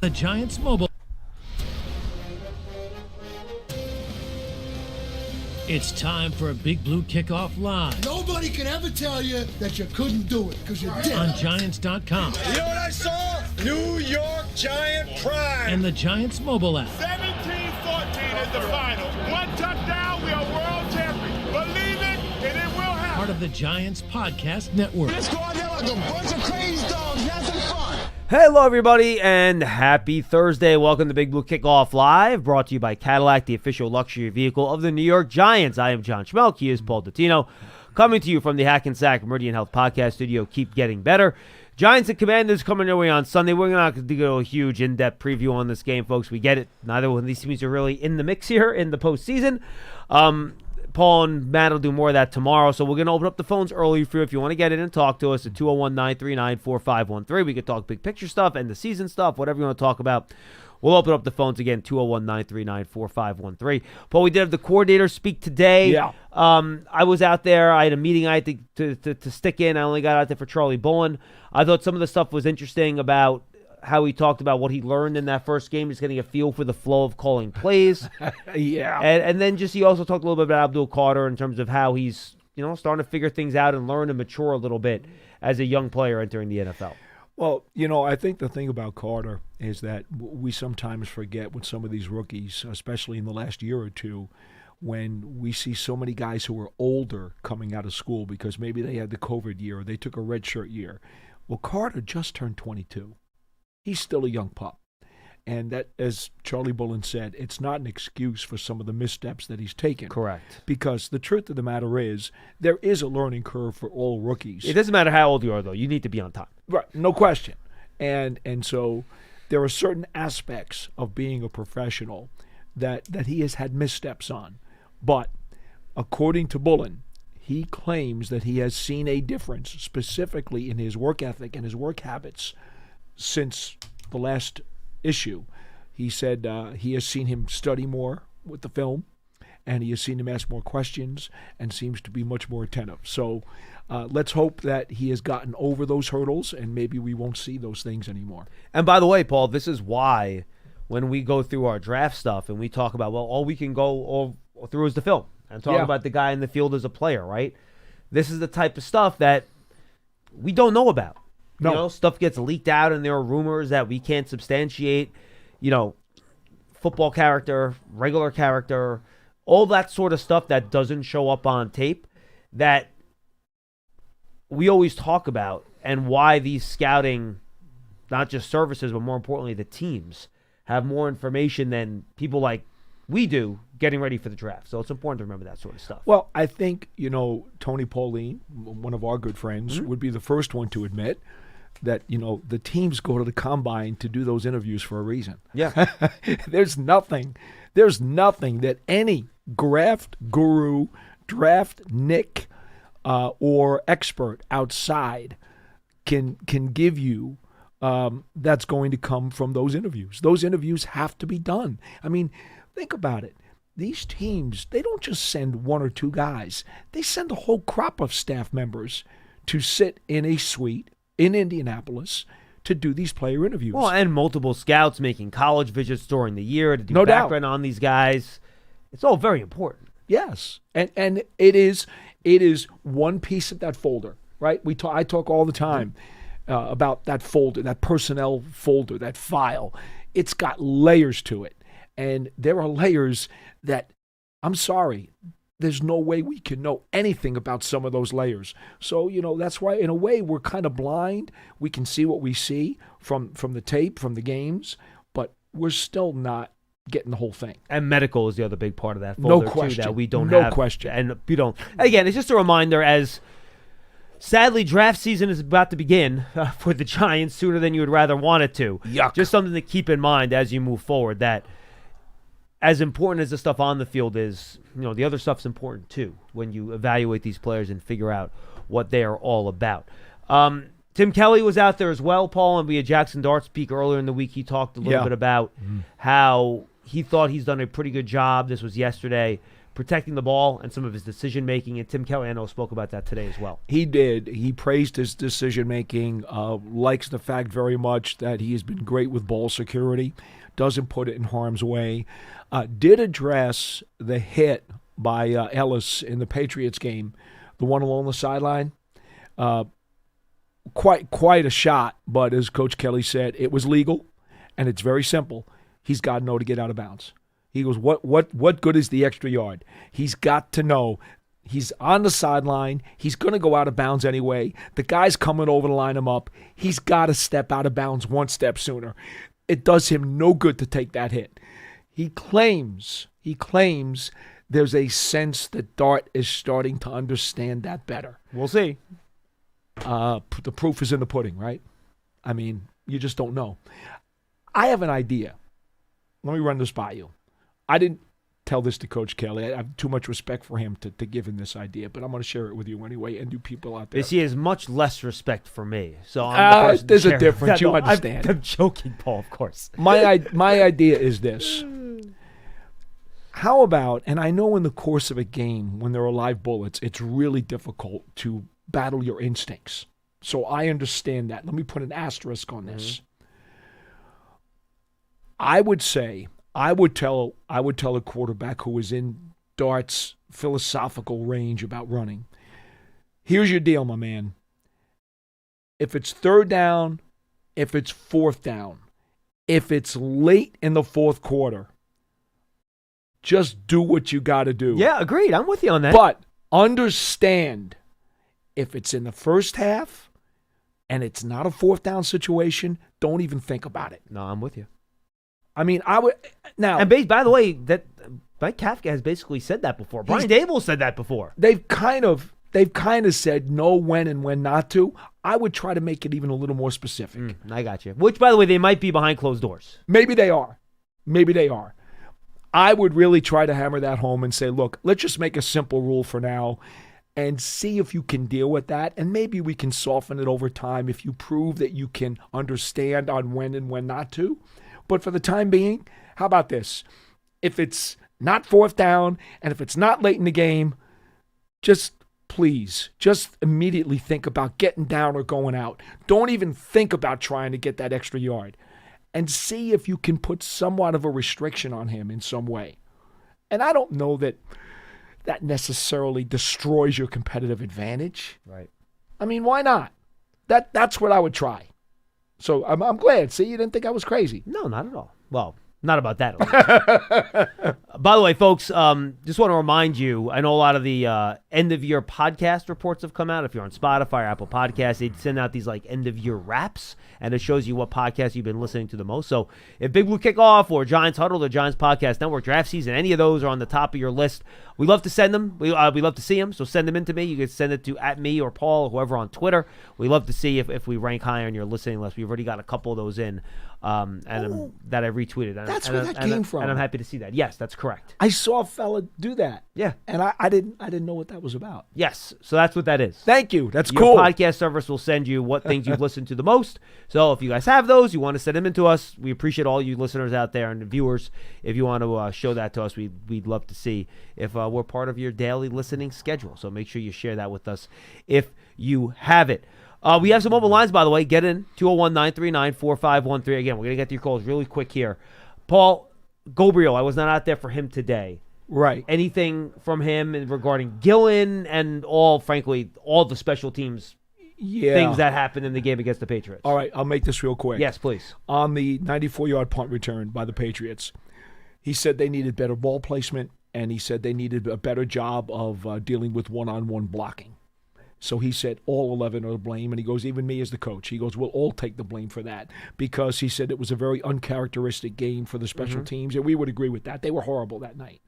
The Giants mobile. It's time for a Big Blue Kickoff Live. Nobody can ever tell you that you couldn't do it, because you did. On Giants.com. You know what I saw? New York Giant pride. And the Giants mobile app. 17-14 is the final. One touchdown, we are world champions. Believe it, and it will happen. Part of the Giants Podcast Network. Let's go out there like a bunch of crazy dogs. Have some fun. Hello, everybody, and happy Thursday. Welcome to Big Blue Kickoff Live, brought to you by Cadillac, the official luxury vehicle of the New York Giants. I am John Schmeelk. He is Paul Dottino. Coming to you from the Hackensack Meridian Health Podcast Studio. Keep getting better. Giants and Commanders coming their way on Sunday. We're not going to do a huge in-depth preview on this game, folks. We get it. Neither one of these teams are really in the mix here in the postseason. Paul and Matt will do more of that tomorrow. So we're going to open up the phones early for you if you want to get in and talk to us at 201-939-4513. We could talk big picture stuff and the season stuff, whatever you want to talk about. We'll open up the phones again, 201-939-4513. Paul, we did have the coordinator speak today. Yeah. I was out there. I had a meeting I had to stick in. I only got out there for Charlie Bullen. I thought some of the stuff was interesting about how he talked about what he learned in that first game, just getting a feel for the flow of calling plays. Yeah. And then just he also talked a little bit about Abdul Carter in terms of how he's, starting to figure things out and learn and mature a little bit as a young player entering the NFL. Well, I think the thing about Carter is that we sometimes forget with some of these rookies, especially in the last year or two, when we see so many guys who are older coming out of school because maybe they had the COVID year or they took a redshirt year. Well, Carter just turned 22. He's still a young pup. And that, as Charlie Bullen said, it's not an excuse for some of the missteps that he's taken. Correct. Because the truth of the matter is, there is a learning curve for all rookies. It doesn't matter how old you are, though. You need to be on time. Right, no question. And so there are certain aspects of being a professional that he has had missteps on. But according to Bullen, he claims that he has seen a difference specifically in his work ethic and his work habits since the last issue. He said he has seen him study more with the film, and he has seen him ask more questions and seems to be much more attentive. So let's hope that he has gotten over those hurdles, and maybe we won't see those things anymore. And by the way, Paul, this is why when we go through our draft stuff and we talk about, all we can go through is the film and talk about the guy in the field as a player, right? This is the type of stuff that we don't know about. No. Stuff gets leaked out and there are rumors that we can't substantiate. Football character, regular character, all that sort of stuff that doesn't show up on tape that we always talk about, and why these scouting, not just services, but more importantly the teams, have more information than people like we do getting ready for the draft. So it's important to remember that sort of stuff. Well, I think, Tony Pauline, one of our good friends, would be the first one to admit that, the teams go to the combine to do those interviews for a reason. Yeah. There's nothing that any draft guru, draft Nick, or expert outside can give you that's going to come from those interviews. Those interviews have to be done. I mean, think about it. These teams, they don't just send one or two guys. They send a whole crop of staff members to sit in a suite in Indianapolis to do these player interviews. Well, and multiple scouts making college visits during the year to do No doubt. background on these guys. It's all very important. Yes, and it is one piece of that folder, right? I talk all the time about that folder, that personnel folder, that file. It's got layers to it, and there are layers that, I'm sorry, there's no way we can know anything about some of those layers. So, that's why, in a way, we're kind of blind. We can see what we see from the tape, from the games, but we're still not getting the whole thing. And medical is the other big part of that folder, no question. too, that we don't no have. No question. And we don't. Again, it's just a reminder, as sadly draft season is about to begin for the Giants sooner than you would rather want it to. Yuck. Just something to keep in mind as you move forward, that as important as the stuff on the field is, the other stuff's important too when you evaluate these players and figure out what they are all about. Tim Kelly was out there as well, Paul, and we had Jackson Dart speak earlier in the week. He talked a little bit about how he thought he's done a pretty good job. This was yesterday, protecting the ball and some of his decision making. And Tim Kelly, I know, spoke about that today as well. He did. He praised his decision making. Likes the fact very much that he has been great with ball security. Doesn't put it in harm's way. Did address the hit by Ellis in the Patriots game, the one along the sideline. Quite a shot, but as Coach Kelly said, it was legal, and it's very simple. He's got to know to get out of bounds. He goes, what good is the extra yard? He's got to know. He's on the sideline. He's going to go out of bounds anyway. The guy's coming over to line him up. He's got to step out of bounds one step sooner. It does him no good to take that hit. He claims there's a sense that Dart is starting to understand that better. We'll see. The proof is in the pudding, right? I mean, you just don't know. I have an idea. Let me run this by you. I didn't tell this to Coach Kelly. I have too much respect for him to give him this idea, but I'm going to share it with you anyway and you people out there. He has much less respect for me. So I'm the person there's to a share. difference. You understand. I'm joking, Paul, of course. My idea is this. How about, and I know in the course of a game, when there are live bullets, it's really difficult to battle your instincts. So I understand that. Let me put an asterisk on this. I would tell a quarterback who is in Dart's philosophical range about running, here's your deal, my man. If it's third down, if it's fourth down, if it's late in the fourth quarter, just do what you got to do. Yeah, agreed. I'm with you on that. But understand, if it's in the first half and it's not a fourth down situation, don't even think about it. No, I'm with you. I mean, I would now. And by the way, that Mike Kafka has basically said that before. Brian Dable said that before. They've kind of said know when and when not to. I would try to make it even a little more specific. I got you. Which, by the way, they might be behind closed doors. Maybe they are. I would really try to hammer that home and say, look, let's just make a simple rule for now and see if you can deal with that. And maybe we can soften it over time if you prove that you can understand on when and when not to. But for the time being, how about this? If it's not fourth down and if it's not late in the game, just immediately think about getting down or going out. Don't even think about trying to get that extra yard. And see if you can put somewhat of a restriction on him in some way. And I don't know that necessarily destroys your competitive advantage. Right. I mean, why not? That's what I would try. So I'm glad. See, you didn't think I was crazy. No, not at all. Well, not about that at least. By the way, folks, just want to remind you, I know a lot of the end-of-year podcast reports have come out. If you're on Spotify or Apple Podcasts, they send out these like end-of-year wraps, and it shows you what podcasts you've been listening to the most. So if Big Blue Kickoff or Giants Huddle or Giants Podcast Network Draft Season, any of those are on the top of your list, we love to send them. We love to see them, so send them in to me. You can send it to @me or Paul or whoever on Twitter. We love to see if we rank higher on your listening list. We've already got a couple of those in. That I retweeted. That's where that came from. And I'm happy to see that. Yes, that's correct. I saw a fella do that. Yeah. And I didn't know what that was about. Yes, so that's what that is. Thank you. That's Your cool. podcast service will send you what things you've listened to the most. So if you guys have those, you want to send them in to us, we appreciate all you listeners out there and the viewers. If you want to show that to us, we'd love to see if we're part of your daily listening schedule. So make sure you share that with us if you have it. We have some mobile lines, by the way. Get in, 201-939-4513. Again, we're going to get to your calls really quick here. Paul, Gabriel, I was not out there for him today. Right. Anything from him regarding Gillen and all the special teams things that happened in the game against the Patriots? All right, I'll make this real quick. Yes, please. On the 94-yard punt return by the Patriots, he said they needed better ball placement, and he said they needed a better job of dealing with one-on-one blocking. So he said all 11 are to blame, and he goes, even me as the coach. He goes, we'll all take the blame for that, because he said it was a very uncharacteristic game for the special teams, and we would agree with that. They were horrible that night,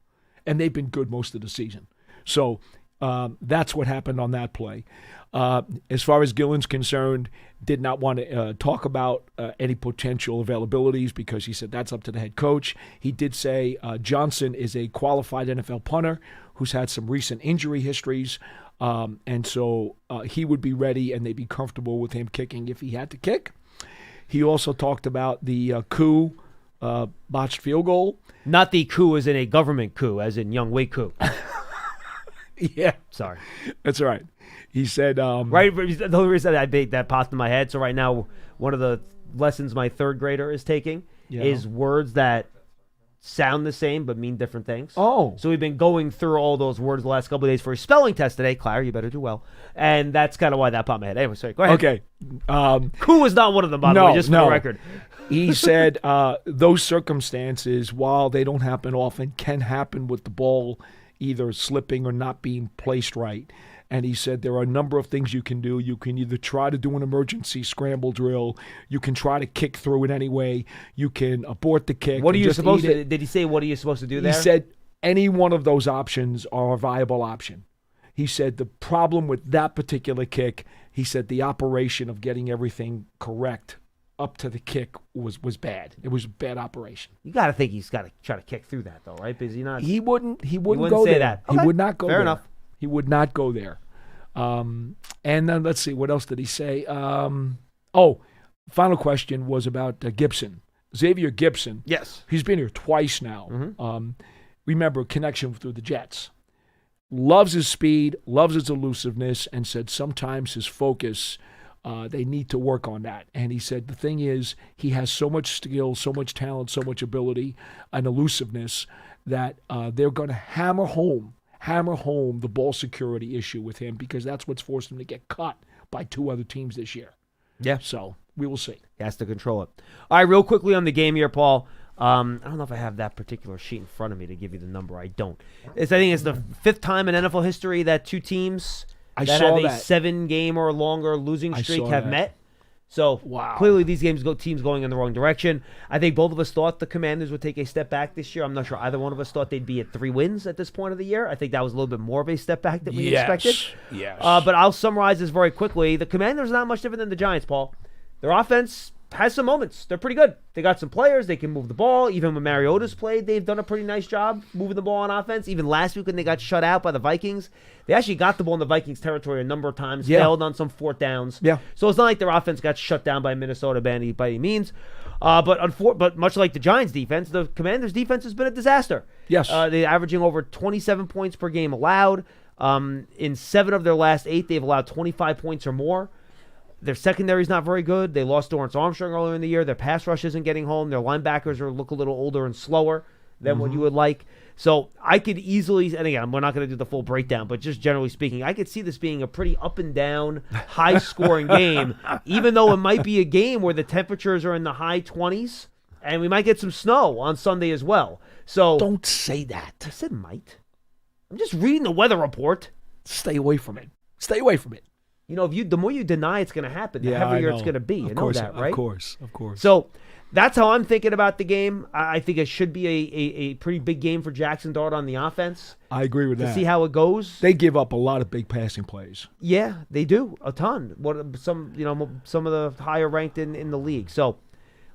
and they've been good most of the season. So that's what happened on that play. As far as Gillen's concerned, did not want to talk about any potential availabilities because he said that's up to the head coach. He did say Johnson is a qualified NFL punter who's had some recent injury histories, and so he would be ready and they'd be comfortable with him kicking if he had to kick. He also talked about the coup botched field goal. Not the coup as in a government coup, as in Young Wei coup. Yeah. Sorry. That's all right. He said... right, the only reason that popped in my head, so right now, one of the lessons my third grader is taking is words that sound the same but mean different things. Oh. So we've been going through all those words the last couple of days for a spelling test today. Claire, you better do well. And that's kind of why that popped in my head. Anyway, sorry, go ahead. Okay. Coup is not one of them, by the way, just for the record. He said those circumstances, while they don't happen often, can happen with the ball either slipping or not being placed right. And he said there are a number of things you can do. You can either try to do an emergency scramble drill. You can try to kick through it anyway. You can abort the kick. What are you supposed to? Did he say what are you supposed to do there? He said any one of those options are a viable option. He said the problem with that particular kick, he said the operation of getting everything correct up to the kick was bad. It was a bad operation. You got to think he's got to try to kick through that, though, right? Because He wouldn't say go there. that. He Okay. would not go Fair there. enough. He would not go there. And then let's see, what else did he say? Final question was about Gibson. Xavier Gibson. Yes. He's been here twice now. Mm-hmm. Remember, connection through the Jets. Loves his speed, loves his elusiveness, and said sometimes his focus, they need to work on that. And he said the thing is, he has so much skill, so much talent, so much ability, and elusiveness that they're going to hammer home the ball security issue with him because that's what's forced him to get cut by two other teams this year. Yeah. So we will see. He has to control it. All right, real quickly on the game here, Paul. I don't know if I have that particular sheet in front of me to give you the number. I don't. I think it's the fifth time in NFL history that two teams that have a 7-game or longer losing streak have met. So clearly these teams going in the wrong direction. I think both of us thought the Commanders would take a step back this year. I'm not sure either one of us thought they'd be at 3 wins at this point of the year. I think that was a little bit more of a step back than we expected. Yes. But I'll summarize this very quickly. The Commanders are not much different than the Giants, Paul. Their offense has some moments. They're pretty good. They got some players. They can move the ball. Even when Mariota's played, they've done a pretty nice job moving the ball on offense. Even last week when they got shut out by the Vikings, they actually got the ball in the Vikings territory a number of times, failed on some fourth downs. Yeah. So it's not like their offense got shut down by Minnesota by any means. But much like the Giants' defense, the Commanders' defense has been a disaster. Yes. They're averaging over 27 points per game allowed. In 7 of their last 8, they've allowed 25 points or more. Their secondary is not very good. They lost Dorrance Armstrong earlier in the year. Their pass rush isn't getting home. Their linebackers look a little older and slower than what you would like. So I could easily, and again, we're not going to do the full breakdown, but just generally speaking, I could see this being a pretty up and down, high-scoring game, even though it might be a game where the temperatures are in the high 20s, and we might get some snow on Sunday as well. So don't say that. I said might. I'm just reading the weather report. Stay away from it. Stay away from it. You know, the more you deny it's going to happen, the heavier it's going to be. You know that, right? Of course. So that's how I'm thinking about the game. I think it should be a pretty big game for Jackson Dart on the offense. I agree with that. To see how it goes. They give up a lot of big passing plays. Yeah, they do. A ton. Some of the higher ranked in the league. So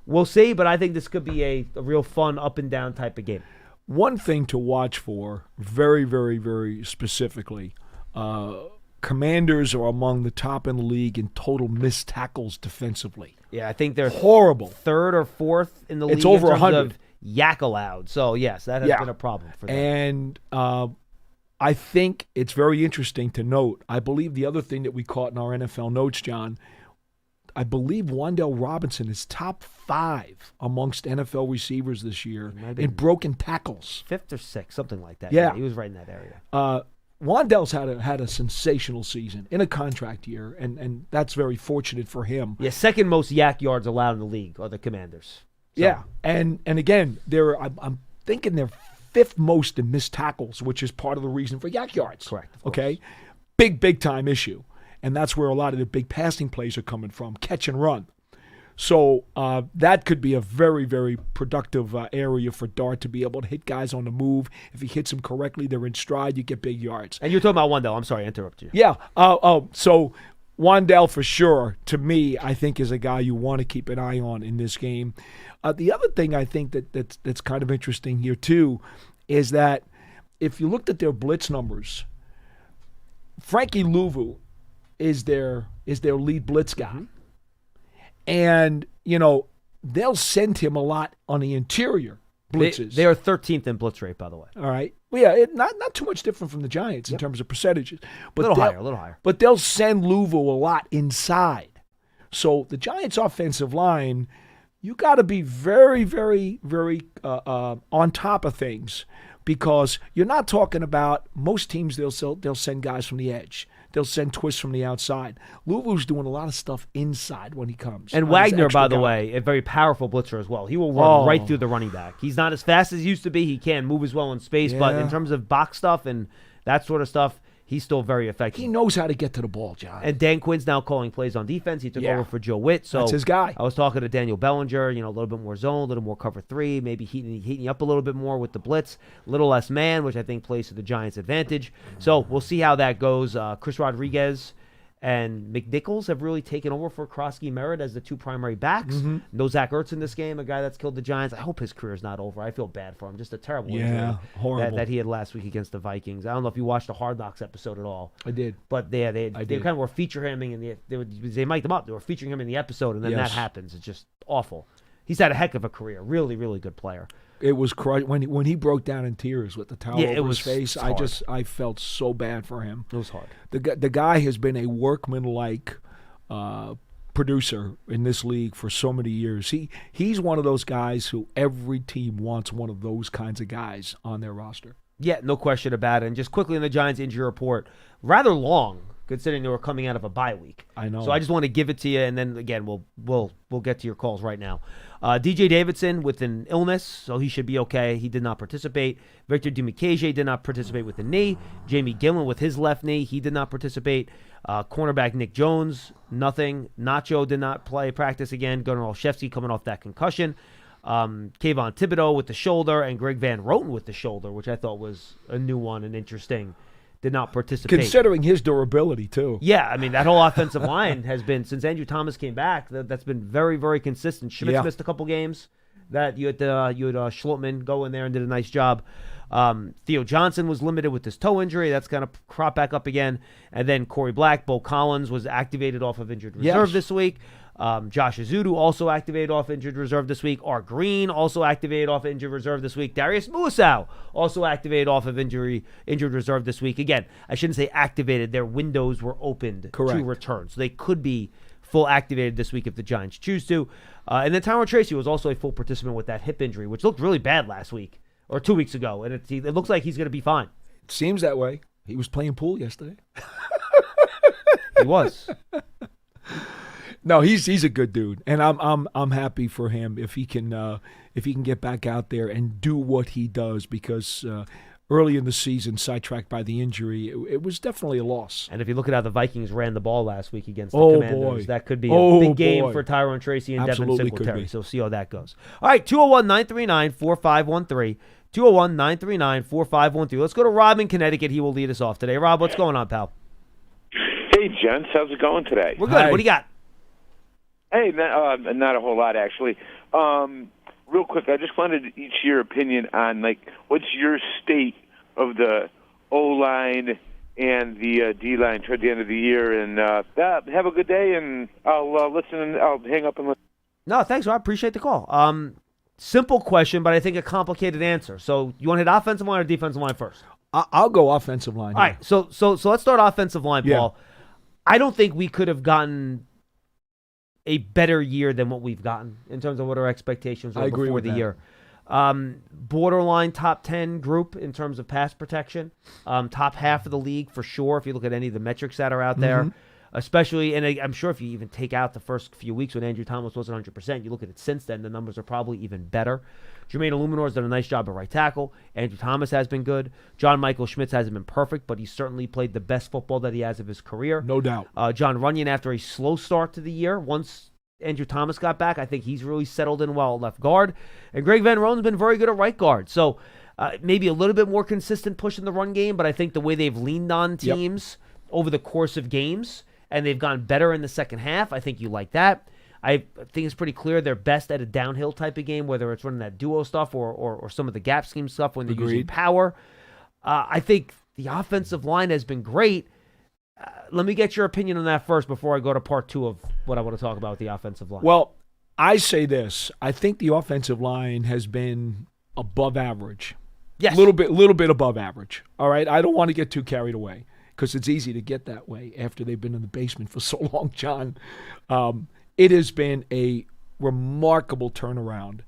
we'll see, but I think this could be a real fun up and down type of game. One thing to watch for, very, very, very specifically, Commanders are among the top in the league in total missed tackles defensively. Yeah, I think they're horrible. 3rd or 4th in the league. It's over 100. Of yak allowed. So yes, that has been a problem for them. And I think it's very interesting to note. I believe the other thing that we caught in our NFL notes, John, I believe Wan'Dale Robinson is top 5 amongst NFL receivers this year in broken tackles. 5th or 6th, something like that. Yeah, he was right in that area. Wan'Dale's had a sensational season in a contract year, and that's very fortunate for him. Yeah, 2nd most yak yards allowed in the league are the Commanders. So. Yeah, and again, I'm thinking they're 5th most in missed tackles, which is part of the reason for yak yards. Correct. Okay, big time issue, and that's where a lot of the big passing plays are coming from, catch and run. So that could be a very, very productive area for Dart to be able to hit guys on the move. If he hits them correctly, they're in stride, you get big yards. And you're talking about Wan'Dale. I'm sorry, I interrupted you. Yeah. So Wan'Dale for sure, to me, I think is a guy you want to keep an eye on in this game. The other thing I think that's kind of interesting here too is that if you looked at their blitz numbers, Frankie Louvu is their lead blitz guy. And, they'll send him a lot on the interior blitzes. They are 13th in blitz rate, by the way. All right. Well, yeah, not too much different from the Giants in terms of percentages. But A little higher. But they'll send Louisville a lot inside. So the Giants' offensive line, you got to be very, very, very on top of things, because you're not talking about most teams. They'll send guys from the edge. They'll send twists from the outside. Louisville's doing a lot of stuff inside when he comes. And Wagner, by the way, a very powerful blitzer as well. He will run right through the running back. He's not as fast as he used to be. He can't move as well in space, but in terms of box stuff and that sort of stuff, he's still very effective. He knows how to get to the ball, John. And Dan Quinn's now calling plays on defense. He took over for Joe Witt. So that's his guy. I was talking to Daniel Bellinger, a little bit more zone, a little more cover 3, maybe heating you up a little bit more with the blitz, a little less man, which I think plays to the Giants' advantage. So we'll see how that goes. Chris Rodriguez and McNichols have really taken over for Krosky Merritt as the two primary backs. No Zach Ertz in this game, a guy that's killed the Giants. I hope his career is not over. I feel bad for him. Just a terrible injury horrible. that he had last week against the Vikings. I don't know if you watched the Hard Knocks episode at all. I did. But they kind of were featuring him they mic'd him up. They were featuring him in the episode, and then that happens. It's just awful. He's had a heck of a career. Really, really good player. It was when he broke down in tears with the towel over his face. I felt so bad for him. It was hard. The guy has been a workman-like producer in this league for so many years. He's one of those guys who every team wants one of those kinds of guys on their roster. Yeah, no question about it. And just quickly in the Giants injury report, rather long, considering they were coming out of a bye week. I know. So I just want to give it to you, and then again we'll get to your calls right now. DJ Davidson with an illness, so he should be okay. He did not participate. Victor Dimukeje did not participate with the knee. Jamie Gillen with his left knee, he did not participate. Cornerback Nick Jones, nothing. Nacho did not practice again. Gunnar Olszewski coming off that concussion. Kayvon Thibodeau with the shoulder, and Greg Van Roten with the shoulder, which I thought was a new one and interesting. Did not participate. Considering his durability, too. Yeah, I mean, that whole offensive line has been, since Andrew Thomas came back, that's been very, very consistent. Schmitz missed a couple games. That you had Schlotman go in there and did a nice job. Theo Johnson was limited with his toe injury. That's going to crop back up again. And then Corey Black, Bo Collins was activated off of injured reserve this week. Josh Azudu also activated off injured reserve this week. Art Green also activated off injured reserve this week. Darius Muasau also activated off of injured reserve this week. Again, I shouldn't say activated. Their windows were opened to return. So they could be full activated this week if the Giants choose to. And then Tyrone Tracy was also a full participant with that hip injury, which looked really bad last week or 2 weeks ago. And it looks like he's going to be fine. It seems that way. He was playing pool yesterday. He was. No, he's a good dude, and I'm happy for him if he can get back out there and do what he does, because early in the season, sidetracked by the injury, it was definitely a loss. And if you look at how the Vikings ran the ball last week against the Commanders, that could be a big game for Tyrone Tracy and Absolutely Devin Singletary. So see how that goes. All right, 201-939-4513. 201-939-4513. Let's go to Rob in Connecticut. He will lead us off today. Rob, what's going on, pal? Hey, gents. How's it going today? We're good. Hi. What do you got? Hey, not a whole lot, actually. Real quick, I just wanted each your opinion on, what's your state of the O-line and the D-line toward the end of the year? And have a good day, and I'll listen. I'll hang up and listen. No, thanks, Rob. Appreciate the call. Simple question, but I think a complicated answer. So you want to hit offensive line or defensive line first? I'll go offensive line. All right, so let's start offensive line, Paul. I don't think we could have gotten a better year than what we've gotten in terms of what our expectations were before the year. Borderline top 10 group in terms of pass protection. Top half of the league for sure, if you look at any of the metrics that are out there. Especially, and I'm sure if you even take out the first few weeks when Andrew Thomas wasn't 100%, you look at it since then, the numbers are probably even better. Jermaine Illuminor's done a nice job at right tackle. Andrew Thomas has been good. John Michael Schmitz hasn't been perfect, but he's certainly played the best football that he has of his career. No doubt. John Runyon, after a slow start to the year, once Andrew Thomas got back, I think he's really settled in well at left guard. And Greg Van Roten's been very good at right guard. So maybe a little bit more consistent push in the run game, but I think the way they've leaned on teams over the course of games, and they've gone better in the second half, I think you like that. I think it's pretty clear they're best at a downhill type of game, whether it's running that duo stuff or some of the gap scheme stuff when they're using power. I think the offensive line has been great. Let me get your opinion on that first before I go to part two of what I want to talk about with the offensive line. Well, I say this. I think the offensive line has been above average. Yes. Little bit above average. All right. I don't want to get too carried away because it's easy to get that way after they've been in the basement for so long, John. It has been a remarkable turnaround.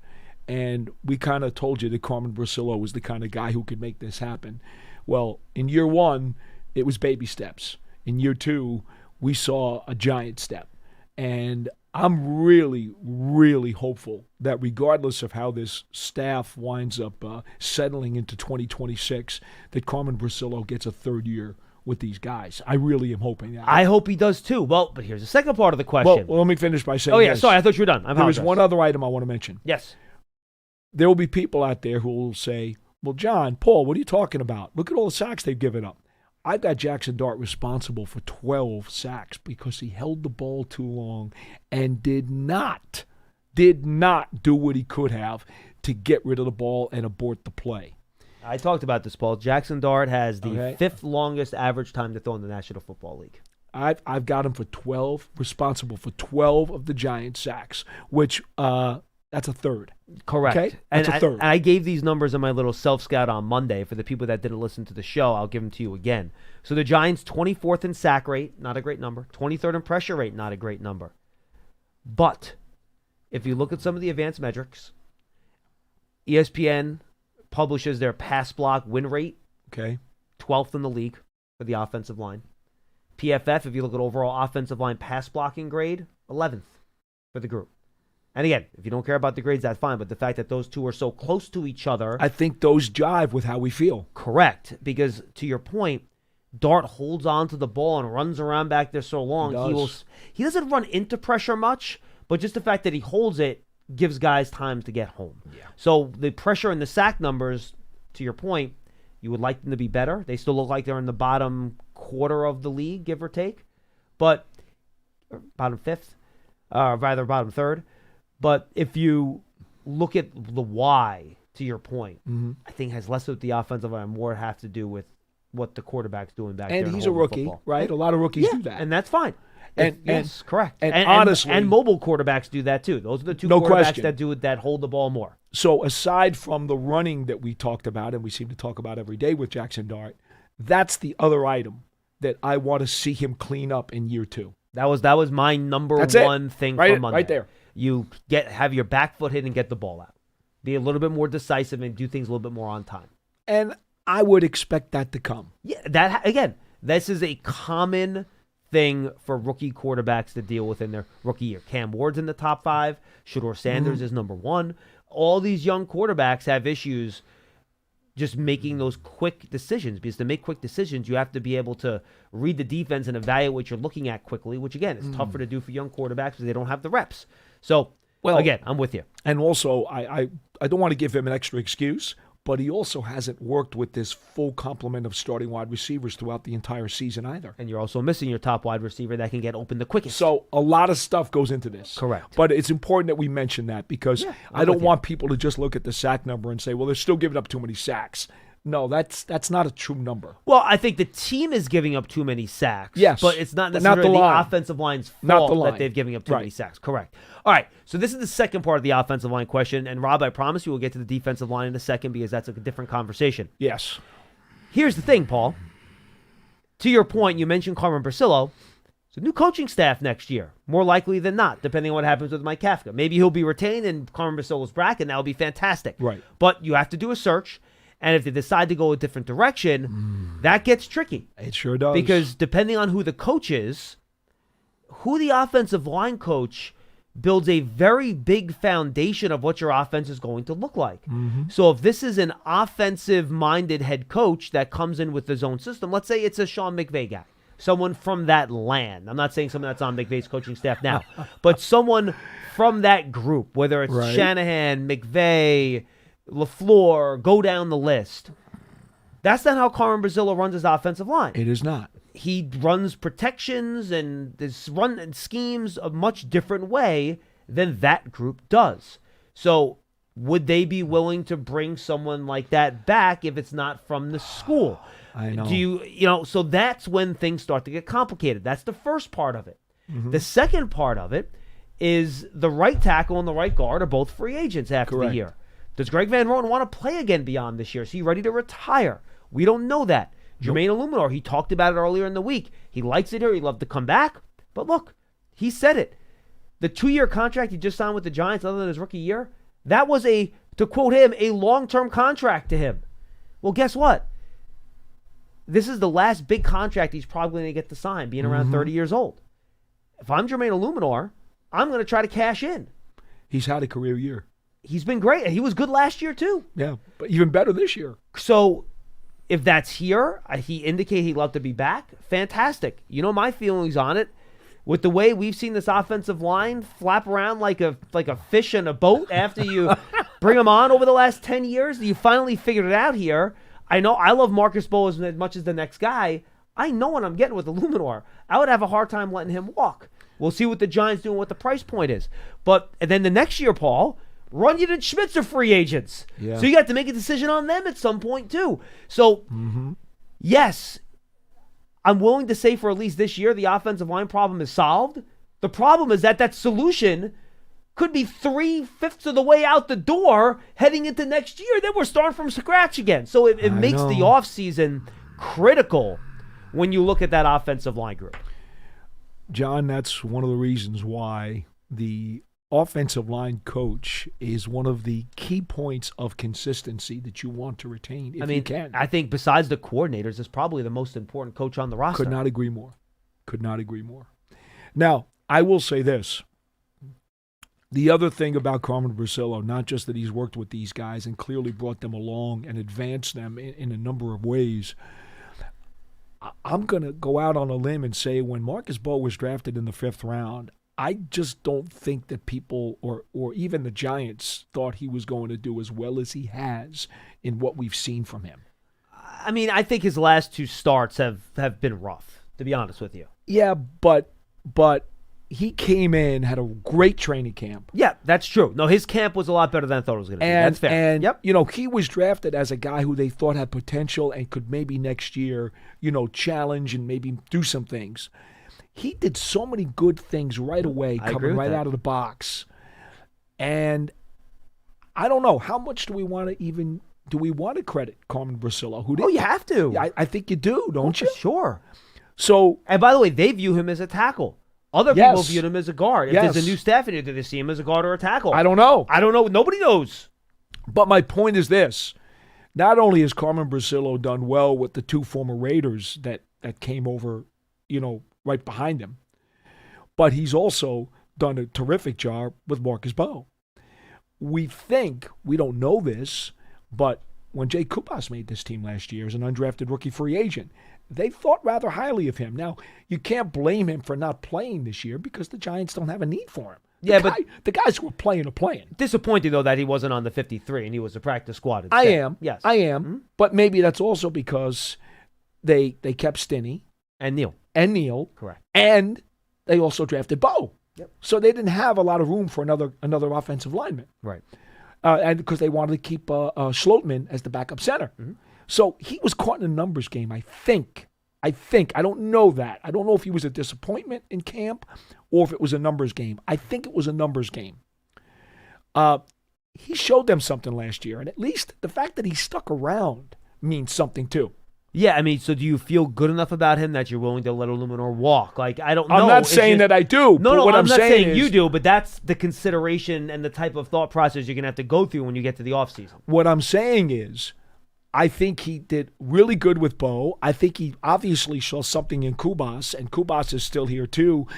And we kind of told you that Carmen Brasillo was the kind of guy who could make this happen. Well, in year one, it was baby steps. In year two, we saw a giant step. And I'm really, really hopeful that regardless of how this staff winds up settling into 2026, that Carmen Brasillo gets a third year with these guys. I really am hoping that. I hope he does too. Well, but here's the second part of the question. Well, let me finish by saying yeah, this. sorry, I thought you were done. There is one other item I want to mention. Yes. There will be people out there who will say, well, John, Paul, what are you talking about? Look at all the sacks they've given up. I've got Jackson Dart responsible for 12 sacks because he held the ball too long and did not do what he could have to get rid of the ball and abort the play. I talked about this, Paul. Jackson Dart has the fifth longest average time to throw in the National Football League. I've got him for 12, responsible for 12 of the Giants sacks, which that's a third. Correct. Okay? That's a third. I gave these numbers in my little self-scout on Monday. For the people that didn't listen to the show, I'll give them to you again. So the Giants, 24th in sack rate, not a great number. 23rd in pressure rate, not a great number. But if you look at some of the advanced metrics, ESPN publishes their pass block win rate, 12th in the league for the offensive line. PFF, if you look at overall offensive line pass blocking grade, 11th for the group. And again, if you don't care about the grades, that's fine. But the fact that those two are so close to each other. I think those jive with how we feel. Correct. Because to your point, Dart holds on to the ball and runs around back there so long. He doesn't run into pressure much, but just the fact that he holds it gives guys time to get home. Yeah. So the pressure and the sack numbers, to your point, you would like them to be better. They still look like they're in the bottom quarter of the league, give or take. But bottom fifth, rather bottom third. But if you look at the why, to your point, I think it has less with the offensive line and more have to do with what the quarterback's doing back there. And he's a rookie, football. right? A lot of rookies do that. And that's fine. Yes, correct. And honestly, and mobile quarterbacks do that too. Those are the two no quarterbacks question. that hold the ball more. So aside from the running that we talked about, and we seem to talk about every day with Jackson Dart, that's the other item that I want to see him clean up in year two. That was my number one thing right, for Monday. Right there. You have your back foot hit and get the ball out. Be a little bit more decisive and do things a little bit more on time. And I would expect that to come. Yeah, this is a common thing for rookie quarterbacks to deal with in their rookie year. Cam Ward's in the top 5. Shedeur Sanders is number 1. All these young quarterbacks have issues just making those quick decisions, because to make quick decisions, you have to be able to read the defense and evaluate what you're looking at quickly, which, again, is tougher to do for young quarterbacks because they don't have the reps. So, again, I'm with you. And also, I don't want to give him an extra excuse, but he also hasn't worked with this full complement of starting wide receivers throughout the entire season either. And you're also missing your top wide receiver that can get open the quickest. So a lot of stuff goes into this. Correct. But it's important that we mention that because I don't want people to just look at the sack number and say, well, they're still giving up too many sacks. No, that's not a true number. Well, I think the team is giving up too many sacks. Yes. But it's not necessarily the offensive line's fault that they're giving up too many sacks. Correct. All right, so this is the second part of the offensive line question. And, Rob, I promise you we'll get to the defensive line in a second because that's a different conversation. Yes. Here's the thing, Paul. To your point, you mentioned Carmen Brasillo. It's a new coaching staff next year, more likely than not, depending on what happens with Mike Kafka. Maybe he'll be retained and Carmen Brasillo's back, and that will be fantastic. Right. But you have to do a search. And if they decide to go a different direction, that gets tricky. It sure does. Because depending on who the coach is, who the offensive line coach builds a very big foundation of what your offense is going to look like. So if this is an offensive-minded head coach that comes in with his own system, let's say it's a Sean McVay guy, someone from that land. I'm not saying someone that's on McVay's coaching staff now, but someone from that group, whether it's Shanahan, McVay, LaFleur, go down the list. That's not how Carmen Brasillo runs his offensive line. It is not. He runs protections and run schemes a much different way than that group does. So would they be willing to bring someone like that back if it's not from the school? I know. So that's when things start to get complicated. That's the first part of it. The second part of it is the right tackle and the right guard are both free agents after Correct. the year. Does Greg Van Roten want to play again beyond this year? Is he ready to retire? We don't know that. Jermaine Illuminor, he talked about it earlier in the week. He likes it here. He'd love to come back. But look, he said it. The 2-year contract he just signed with the Giants, other than his rookie year, that was to quote him, a long-term contract to him. Well, guess what? This is the last big contract he's probably going to get to sign, being around 30 years old. If I'm Jermaine Illuminor, I'm going to try to cash in. He's had a career year. He's been great. He was good last year, too. Yeah, but even better this year. So if that's here, he indicated he'd love to be back. Fantastic. You know my feelings on it. With the way we've seen this offensive line flap around like a fish in a boat after you bring them on over the last 10 years, you finally figured it out here. I know I love Marcus Bowe as much as the next guy. I know what I'm getting with Illuminor. I would have a hard time letting him walk. We'll see what the Giants do and what the price point is. But and then the next year, Paul, Runyon and Schmitz are free agents. Yeah. So you got to make a decision on them at some point, too. So, yes, I'm willing to say for at least this year the offensive line problem is solved. The problem is that solution could be 3/5 of the way out the door heading into next year. Then we're starting from scratch again. So it makes the offseason critical when you look at that offensive line group. John, that's one of the reasons why the offensive line coach is one of the key points of consistency that you want to retain if you can. I think besides the coordinators, it's probably the most important coach on the roster. Could not agree more. Could not agree more. Now, I will say this. The other thing about Carmen Brasillo, not just that he's worked with these guys and clearly brought them along and advanced them in a number of ways, I'm going to go out on a limb and say when Marcus Bowe was drafted in the 5th round, I just don't think that people or even the Giants thought he was going to do as well as he has in what we've seen from him. I mean, I think his last 2 starts have been rough, to be honest with you. Yeah, but he came in, had a great training camp. Yeah, that's true. No, his camp was a lot better than I thought it was going to be. That's fair. And, he was drafted as a guy who they thought had potential and could maybe next year, challenge and maybe do some things. He did so many good things right away, coming right out of the box. And I don't know, how much do we want to credit Carmen Brasillo? Oh, you have to. I think you do, don't you? Sure. So, and by the way, they view him as a tackle. Other people viewed him as a guard. If there's a new staff in here, do they see him as a guard or a tackle? I don't know. Nobody knows. But my point is this. Not only has Carmen Brasillo done well with the 2 former Raiders that came over, right behind him, but he's also done a terrific job with Marcus Bowe. We don't know this, but when Jay Kupas made this team last year as an undrafted rookie free agent, they thought rather highly of him. Now, you can't blame him for not playing this year because the Giants don't have a need for him. But the guys who were playing are playing. Disappointing, though, that he wasn't on the 53 and he was a practice squad instead. I am. Yes. I am. Mm-hmm. But maybe that's also because they kept Stinney. And Neal. Correct. And they also drafted Bowe. Yep. So they didn't have a lot of room for another offensive lineman. Right. And because they wanted to keep Schlotman as the backup center. Mm-hmm. So he was caught in a numbers game, I think. I don't know that. I don't know if he was a disappointment in camp or if it was a numbers game. I think it was a numbers game. He showed them something last year, and at least the fact that he stuck around means something too. Yeah, I mean, so do you feel good enough about him that you're willing to let Illuminor walk? Like, I don't know. I'm not saying that I do. No, what I'm not saying is, you do, but that's the consideration and the type of thought process you're going to have to go through when you get to the offseason. What I'm saying is, I think he did really good with Bowe. I think he obviously saw something in Kubas, and Kubas is still here too.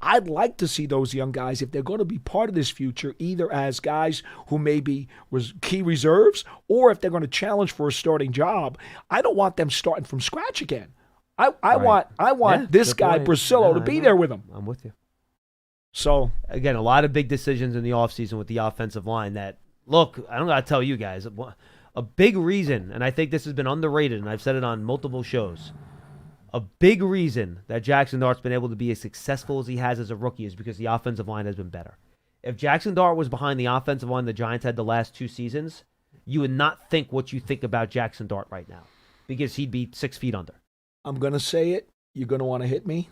I'd like to see those young guys, if they're going to be part of this future, either as guys who maybe was key reserves or if they're going to challenge for a starting job. I don't want them starting from scratch again. I want this guy, Brasillo, to be there with them. I'm with you. So, again, a lot of big decisions in the offseason with the offensive line that, look, I don't got to tell you guys, a big reason, and I think this has been underrated, and I've said it on multiple shows, a big reason that Jackson Dart's been able to be as successful as he has as a rookie is because the offensive line has been better. If Jackson Dart was behind the offensive line the Giants had the last 2 seasons, you would not think what you think about Jackson Dart right now because he'd be 6 feet under. I'm going to say it. You're going to want to hit me.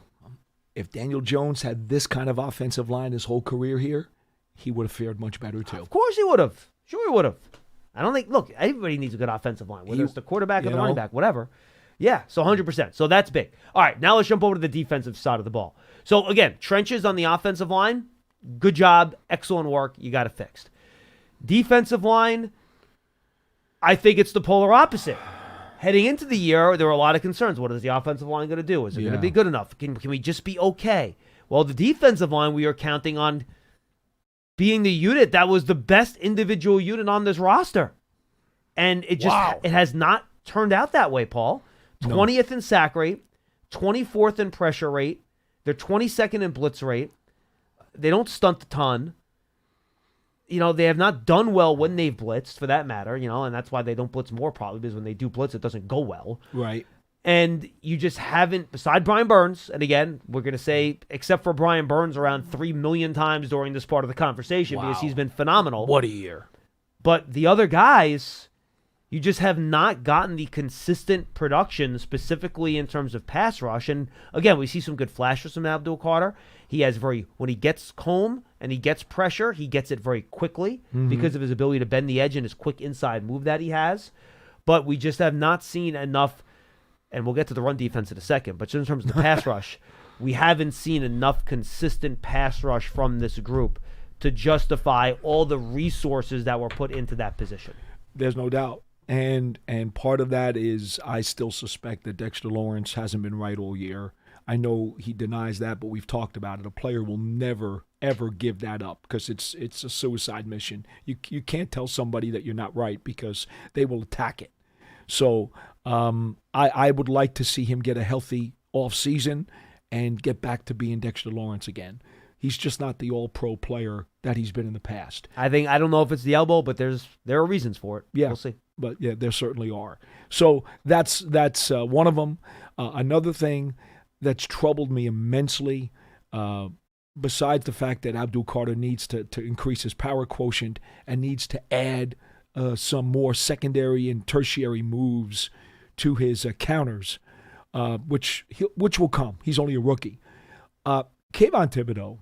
if Daniel Jones had this kind of offensive line his whole career here, he would have fared much better too. Of course he would have. Sure he would have. I don't think, look, everybody needs a good offensive line, whether it's the quarterback or the running back, whatever. Yeah, so 100%. So that's big. All right, now let's jump over to the defensive side of the ball. So again, trenches on the offensive line, good job, excellent work, you got it fixed. Defensive line, I think it's the polar opposite. Heading into the year, there were a lot of concerns. What is the offensive line going to do? Is it going to be good enough? Can we just be okay? Well, the defensive line, we are counting on being the unit that was the best individual unit on this roster. And it just it has not turned out that way, Paul. 20th in sack rate, 24th in pressure rate. They're 22nd in blitz rate. They don't stunt a ton. They have not done well when they've blitzed, for that matter, and that's why they don't blitz more probably, because when they do blitz, it doesn't go well. Right. And you just haven't, beside Brian Burns, and again, we're going to say, except for Brian Burns around 3 million times during this part of the conversation, because he's been phenomenal. What a year. But the other guys, you just have not gotten the consistent production, specifically in terms of pass rush. And again, we see some good flashes from Abdul Carter. He has when he gets home and he gets pressure, he gets it very quickly because of his ability to bend the edge and his quick inside move that he has. But we just have not seen enough, and we'll get to the run defense in a second, but just in terms of the pass rush, we haven't seen enough consistent pass rush from this group to justify all the resources that were put into that position. There's no doubt. And part of that is I still suspect that Dexter Lawrence hasn't been right all year. I know he denies that, but we've talked about it. A player will never, ever give that up because it's a suicide mission. You can't tell somebody that you're not right because they will attack it. So I would like to see him get a healthy offseason and get back to being Dexter Lawrence again. He's just not the all-pro player that he's been in the past. I don't know if it's the elbow, but there are reasons for it. Yeah, we'll see. But yeah, there certainly are. So that's one of them. Another thing that's troubled me immensely, besides the fact that Abdul Carter needs to increase his power quotient and needs to add some more secondary and tertiary moves to his counters, which will come. He's only a rookie. Kayvon Thibodeau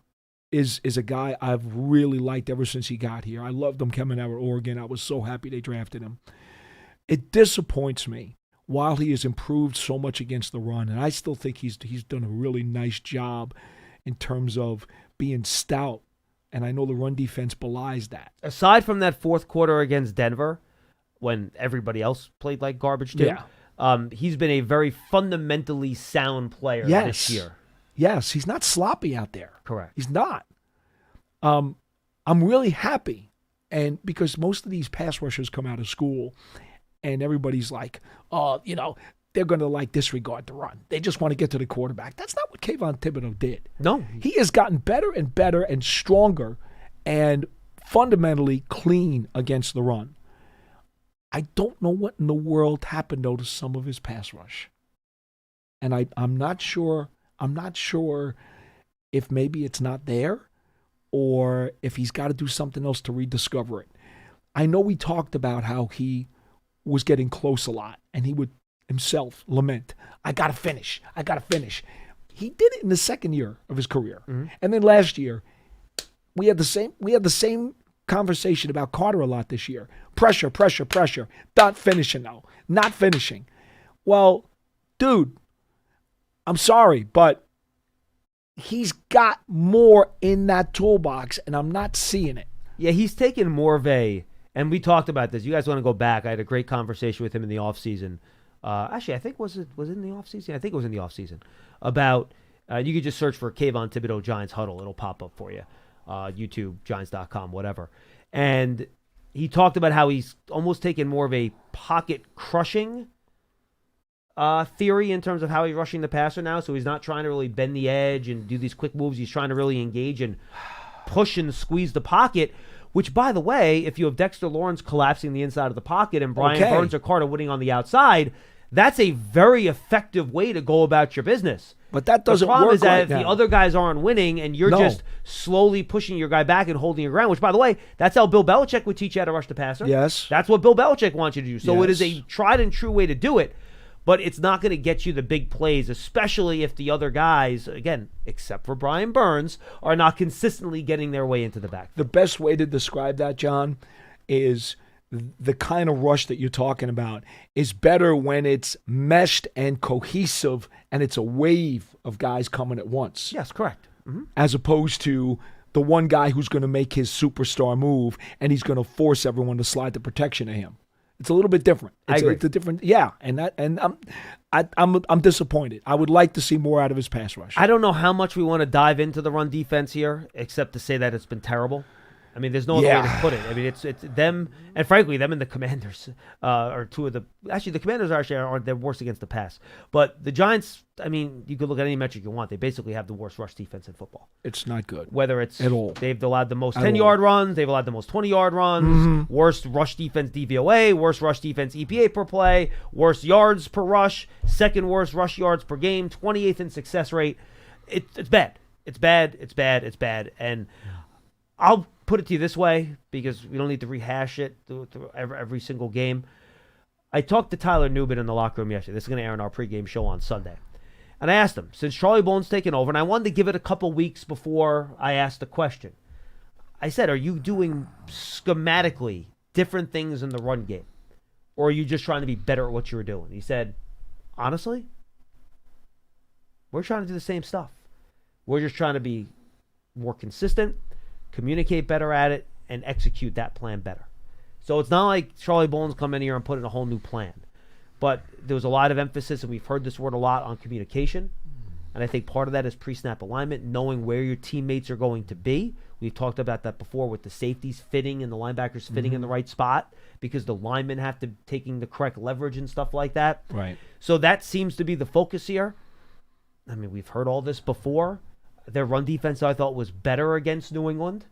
is a guy I've really liked ever since he got here. I loved him coming out of Oregon. I was so happy they drafted him. It disappoints me while he has improved so much against the run, and I still think he's done a really nice job in terms of being stout, and I know the run defense belies that. Aside from that fourth quarter against Denver, when everybody else played like garbage too, he's been a very fundamentally sound player this year. Yes, he's not sloppy out there. Correct. He's not. I'm really happy, and because most of these pass rushers come out of school, and everybody's like, they're going to disregard the run. They just want to get to the quarterback. That's not what Kayvon Thibodeau did. No. He has gotten better and better and stronger and fundamentally clean against the run. I don't know what in the world happened, though, to some of his pass rush. And I'm not sure if maybe it's not there or if he's got to do something else to rediscover it. I know we talked about how he was getting close a lot, and he would himself lament, I got to finish. He did it in the second year of his career. Mm-hmm. And then last year, we had the same conversation about Carter a lot this year. Pressure. Not finishing. Well, dude, I'm sorry, but he's got more in that toolbox, and I'm not seeing it. Yeah, he's taken more of and we talked about this. You guys want to go back. I had a great conversation with him in the offseason. Actually, I think was it in the offseason? I think it was in the offseason. About, you could just search for Kayvon Thibodeau Giants Huddle. It'll pop up for you. YouTube, Giants.com, whatever. And he talked about how he's almost taken more of a pocket crushing theory in terms of how he's rushing the passer now. So he's not trying to really bend the edge and do these quick moves. He's trying to really engage and push and squeeze the pocket, which, by the way, if you have Dexter Lawrence collapsing the inside of the pocket and Brian Burns or Carter winning on the outside, that's a very effective way to go about your business. But that doesn't work. The problem is that right if now. the other guys aren't winning and you're just slowly pushing your guy back and holding your ground, which, by the way, that's how Bill Belichick would teach you how to rush the passer. Yes. That's what Bill Belichick wants you to do. So Yes. it is a tried and true way to do it. but it's not going to get you the big plays, especially if the other guys, again, except for Brian Burns, are not consistently getting their way into the backfield. The best way to describe that, John, is the kind of rush that you're talking about is better when it's meshed and cohesive and it's a wave of guys coming at once. Yes, correct. Mm-hmm. As opposed to the one guy who's going to make his superstar move and he's going to force everyone to slide the protection to him. It's a little bit different. I agree. It's a different, yeah. And I'm disappointed. I would like to see more out of his pass rush. I don't know how much we want to dive into the run defense here, except to say that it's been terrible. I mean, there's no other way to put it. I mean, it's them, and frankly, them and the Commanders are two of the. Actually, the Commanders aren't their worst against the pass, but the Giants. I mean, you could look at any metric you want. They basically have the worst rush defense in football. It's not good. Whether it's at all, they've allowed the most 10-yard runs, they've allowed the most 20-yard runs, worst rush defense DVOA, worst rush defense EPA per play, worst yards per rush, second worst rush yards per game, 28th in success rate. It's bad. It's bad. It's bad. It's bad. And I'll put it to you this way, because we don't need to rehash it through every single game. I talked to Tyler Newman in the locker room yesterday. This is going to air in our pregame show on Sunday. And I asked him, since Charlie Bone's taken over, and I wanted to give it a couple weeks before I asked the question. I said, are you doing schematically different things in the run game? Or are you just trying to be better at what you were doing? He said, honestly, we're trying to do the same stuff. We're just trying to be more consistent, communicate better at it, and execute that plan better. So it's not like Charlie Bone's come in here and put in a whole new plan. But there was a lot of emphasis, and we've heard this word a lot, on communication. And I think part of that is pre-snap alignment, knowing where your teammates are going to be. We've talked about that before with the safeties fitting and the linebackers fitting in the right spot, because the linemen have to taking the correct leverage and stuff like that. Right. So that seems to be the focus here. I mean, we've heard all this before. Their run defense, I thought, was better against New England.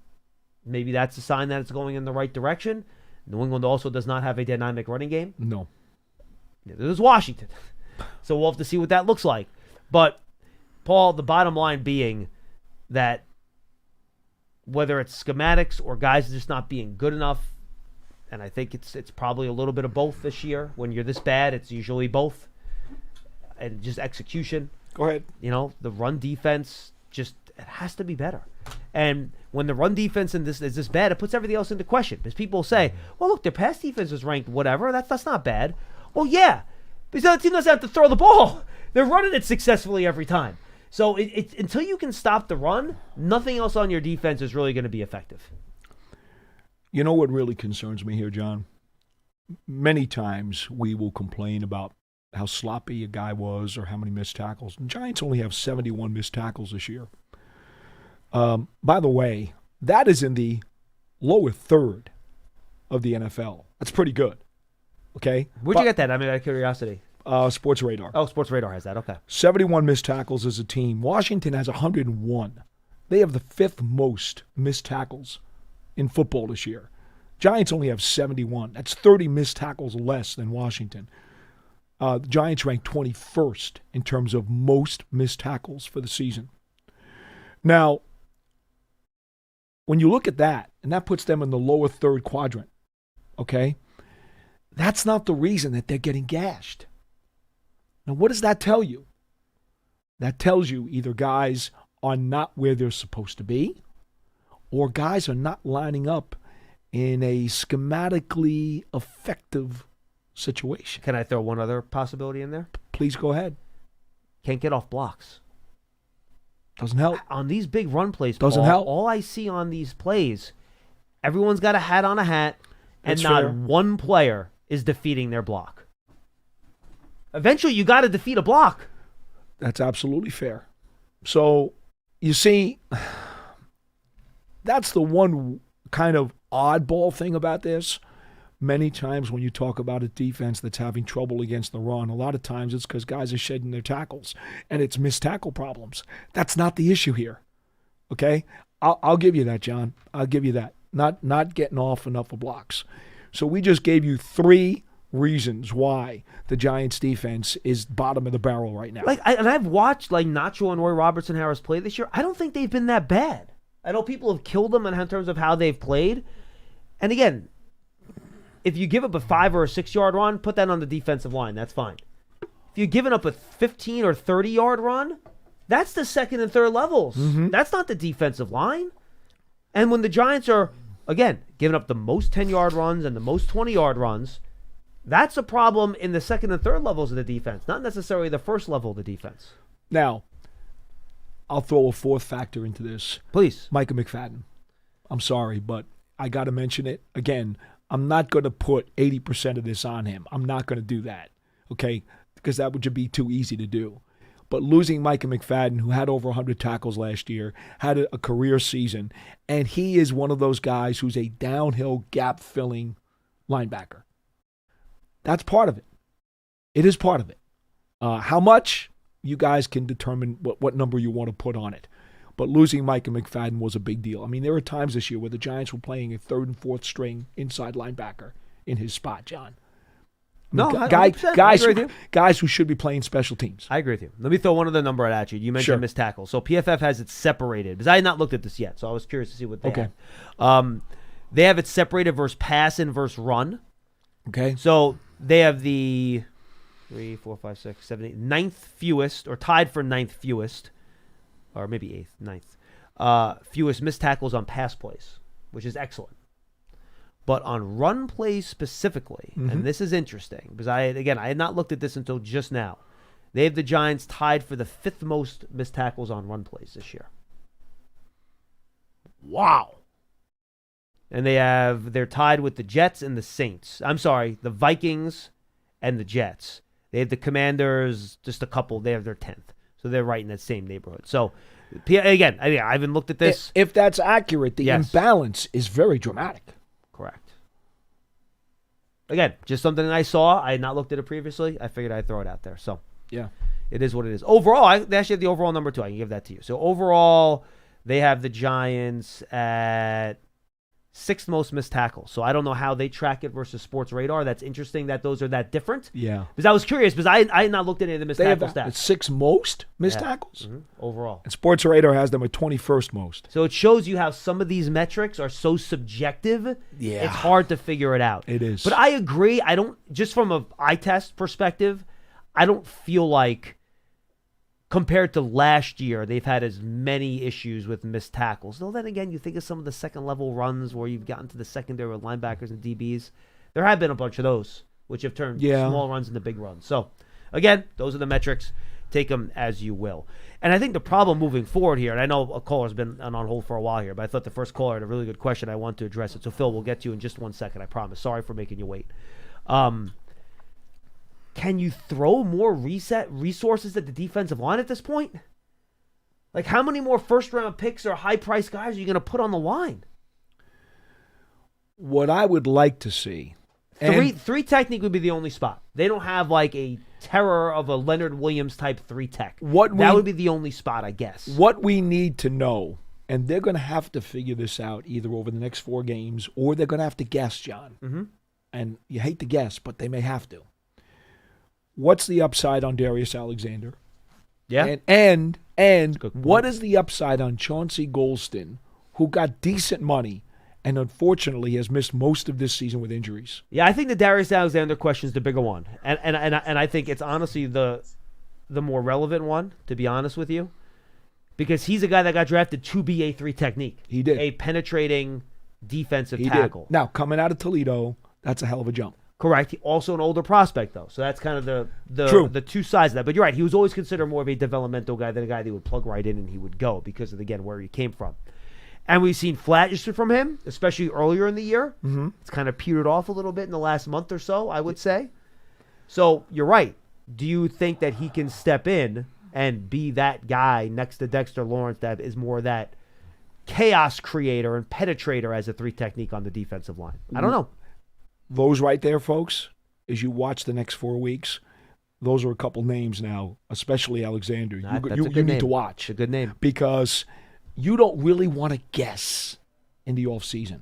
Maybe that's a sign that it's going in the right direction. New England also does not have a dynamic running game. No. Neither does Washington. So we'll have to see what that looks like. But, Paul, the bottom line being that whether it's schematics or guys just not being good enough, and I think it's probably a little bit of both this year. When you're this bad, it's usually both. And just execution. Go ahead. You know, the run defense just it has to be better. And when the run defense is this bad, it puts everything else into question. Because people say, well, look, their pass defense is ranked whatever. That's not bad. Well, yeah, because the other team doesn't have to throw the ball. They're running it successfully every time. So until you can stop the run, nothing else on your defense is really going to be effective. You know what really concerns me here, John? Many times we will complain about how sloppy a guy was or how many missed tackles. The Giants only have 71 missed tackles this year. By the way, that is in the lower third of the NFL. That's pretty good. Okay? Where'd you get that? I mean, out of curiosity. Sports Radar. Oh, Sports Radar has that. Okay. 71 missed tackles as a team. Washington has 101. They have the fifth most missed tackles in football this year. Giants only have 71. That's 30 missed tackles less than Washington. The Giants rank 21st in terms of most missed tackles for the season. Now, when you look at that, and that puts them in the lower third quadrant, okay, that's not the reason that they're getting gashed. Now, what does that tell you? That tells you either guys are not where they're supposed to be, or guys are not lining up in a schematically effective situation. Can I throw one other possibility in there? Please go ahead. Can't get off blocks. Doesn't help. On these big run plays, Doesn't Paul, help. all I see on these plays, everyone's got a hat on a hat, and That's not fair. one player is defeating their block. Eventually, you got to defeat a block. That's absolutely fair. So, you see, that's the one kind of oddball thing about this. Many times when you talk about a defense that's having trouble against the run, a lot of times it's because guys are shedding their tackles, and it's missed tackle problems. That's not the issue here. Okay? I'll give you that, John. I'll give you that. Not getting off enough of blocks. So we just gave you 3 reasons why the Giants defense is bottom of the barrel right now. I've watched Nacho and Roy Robertson Harris play this year. I don't think they've been that bad. I know people have killed them in terms of how they've played. And again, if you give up a 5 or a 6 yard run, put that on the defensive line. That's fine. if you're giving up a 15 or 30-yard run, that's the second and third levels. That's not the defensive line. And when the Giants are, again, giving up the most 10-yard runs and the most 20-yard runs, that's a problem in the second and third levels of the defense, not necessarily the first level of the defense. Now, I'll throw a fourth factor into this. Please. Micah McFadden. I'm sorry, but I got to mention it. Again, I'm not going to put 80% of this on him. I'm not going to do that, okay, because that would just be too easy to do. But losing Micah McFadden, who had over 100 tackles last year, had a career season, and he is one of those guys who's a downhill gap-filling linebacker. That's part of it. It is part of it. How much? You guys can determine what number you want to put on it. But losing Micah McFadden was a big deal. I mean, there were times this year where the Giants were playing a third and fourth string inside linebacker in his spot, John. No, 100%. Guys who should be playing special teams. I agree with you. Let me throw one other number at you. You mentioned missed tackles. So PFF has it separated, because I had not looked at this yet, so I was curious to see what they have. They have it separated versus pass and versus run. Okay. So they have the 3, 4, 5, 6, 7, 8, ninth fewest, or tied for ninth fewest, or maybe eighth, ninth, fewest missed tackles on pass plays, which is excellent. But on run plays specifically, and this is interesting, because I had not looked at this until just now. They have the Giants tied for the fifth most missed tackles on run plays this year. Wow. And they're tied with the Jets and the Saints. I'm sorry, the Vikings and the Jets. They have the Commanders, just a couple. They have their 10th. So they're right in that same neighborhood. So, again, I haven't looked at this. If that's accurate, the imbalance is very dramatic. Correct. Again, just something that I saw. I had not looked at it previously. I figured I'd throw it out there. So, yeah, it is what it is. Overall, they actually have the overall number 2. I can give that to you. So, overall, they have the Giants at 6th most missed tackles. So I don't know how they track it versus Sports Radar. That's interesting that those are that different. Yeah. Because I was curious, because I had not looked at any of the missed tackle stats. It's 6th most missed tackles? Overall. And Sports Radar has them at 21st most. So it shows you how some of these metrics are so subjective. Yeah. It's hard to figure it out. It is. But I agree. I don't, just from a eye test perspective, I don't feel like compared to last year, they've had as many issues with missed tackles. Though then again, you think of some of the second-level runs where you've gotten to the secondary with linebackers and DBs. There have been a bunch of those, which have turned small runs into big runs. So, again, those are the metrics. Take them as you will. And I think the problem moving forward here, and I know a caller's been on hold for a while here, but I thought the first caller had a really good question. I want to address it. So, Phil, we'll get to you in just 1 second, I promise. Sorry for making you wait. Can you throw more resources at the defensive line at this point? Like, how many more first-round picks or high-priced guys are you going to put on the line? What I would like to see... Three technique would be the only spot. They don't have, like, a terror of a Leonard Williams-type 3-tech. That would be the only spot, I guess. What we need to know, and they're going to have to figure this out either over the next 4 games, or they're going to have to guess, John. Mm-hmm. And you hate to guess, but they may have to. What's the upside on Darius Alexander? Yeah. And what is the upside on Chauncey Golston, who got decent money and unfortunately has missed most of this season with injuries? Yeah, I think the Darius Alexander question is the bigger one. And I think it's honestly the more relevant one, to be honest with you. Because he's a guy that got drafted to be a 3 technique. He did. A penetrating defensive tackle. Now, coming out of Toledo, that's a hell of a jump. Correct. Also an older prospect, though. So that's kind of the two sides of that. But you're right. He was always considered more of a developmental guy than a guy that would plug right in and he would go because of, again, where he came from. And we've seen flashes from him, especially earlier in the year. Mm-hmm. It's kind of petered off a little bit in the last month or so, I would say. So you're right. Do you think that he can step in and be that guy next to Dexter Lawrence that is more that chaos creator and penetrator as a 3 technique on the defensive line? I don't know. Those right there, folks, as you watch the next 4 weeks, those are a couple names now, especially Alexander. You need to watch. It's a good name. Because you don't really want to guess in the offseason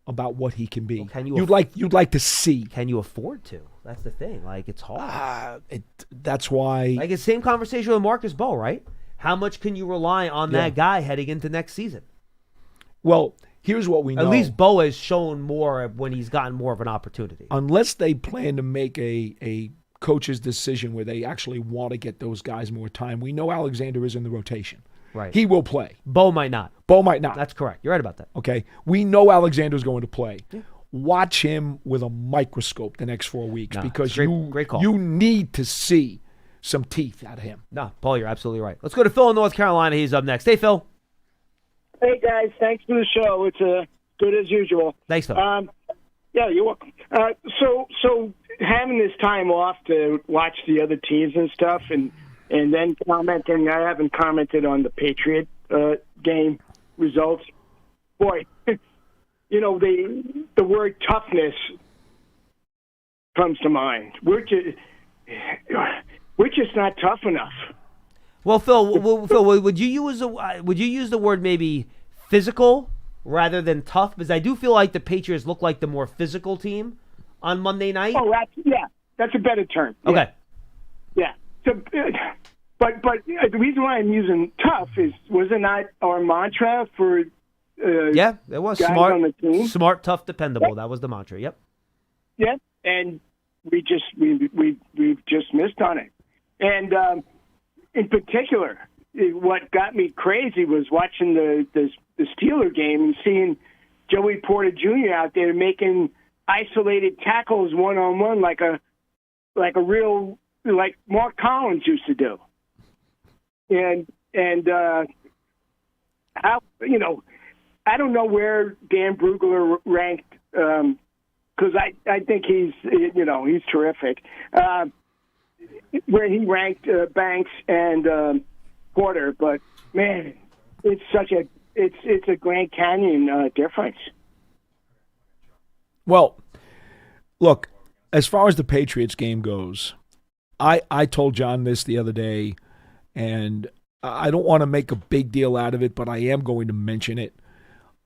about what he can be. Well, you'd like to see. Can you afford to? That's the thing. Like, it's hard. That's why. Like, it's the same conversation with Marcus Bowe, right? How much can you rely on that guy heading into next season? Well, here's what we know. At least Bowe has shown more when he's gotten more of an opportunity. Unless they plan to make a coach's decision where they actually want to get those guys more time. We know Alexander is in the rotation. Right. He will play. Bo might not. Bo might not. That's correct. You're right about that. Okay. We know Alexander's going to play. Yeah. Watch him with a microscope the next 4 weeks because great call. You need to see some teeth out of him. No, Paul, you're absolutely right. Let's go to Phil in North Carolina. He's up next. Hey, Phil. Hey, guys. Thanks for the show. It's good as usual. Thanks, Phil. Yeah, you're welcome. So having this time off to watch the other teams and stuff and then commenting, I haven't commented on the Patriot game results. Boy, you know, the word toughness comes to mind. We're just not tough enough. Well, Phil, would you use the word maybe physical rather than tough? Because I do feel like the Patriots look like the more physical team on Monday night. Oh, that's a better term. Okay. Yeah. So, but the reason why I'm using tough was it not our mantra for yeah, it was guys smart, on the team? Smart, tough, dependable. That was the mantra. Yep. Yeah, and we've just missed on it. And in particular, what got me crazy was watching the Steeler game and seeing Joey Porter Jr. out there making isolated tackles one-on-one like a real, like Mark Collins used to do. And how, you know, I don't know where Dan Brugler ranked because I think he's terrific. Where he ranked Banks and Porter, but man, it's a Grand Canyon difference. Well, look, as far as the Patriots game goes, I told John this the other day, and I don't want to make a big deal out of it, but I am going to mention it.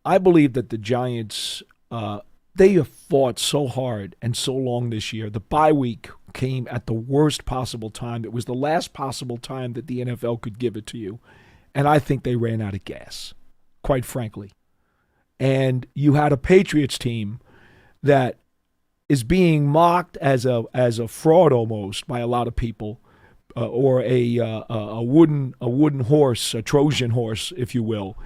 I believe that the Giants, they have fought so hard and so long this year. The bye week came at the worst possible time. It was the last possible time that the NFL could give it to you. And I think they ran out of gas, quite frankly. And you had a Patriots team that is being mocked as a fraud almost by a lot of people, or a wooden horse, a Trojan horse, if you will,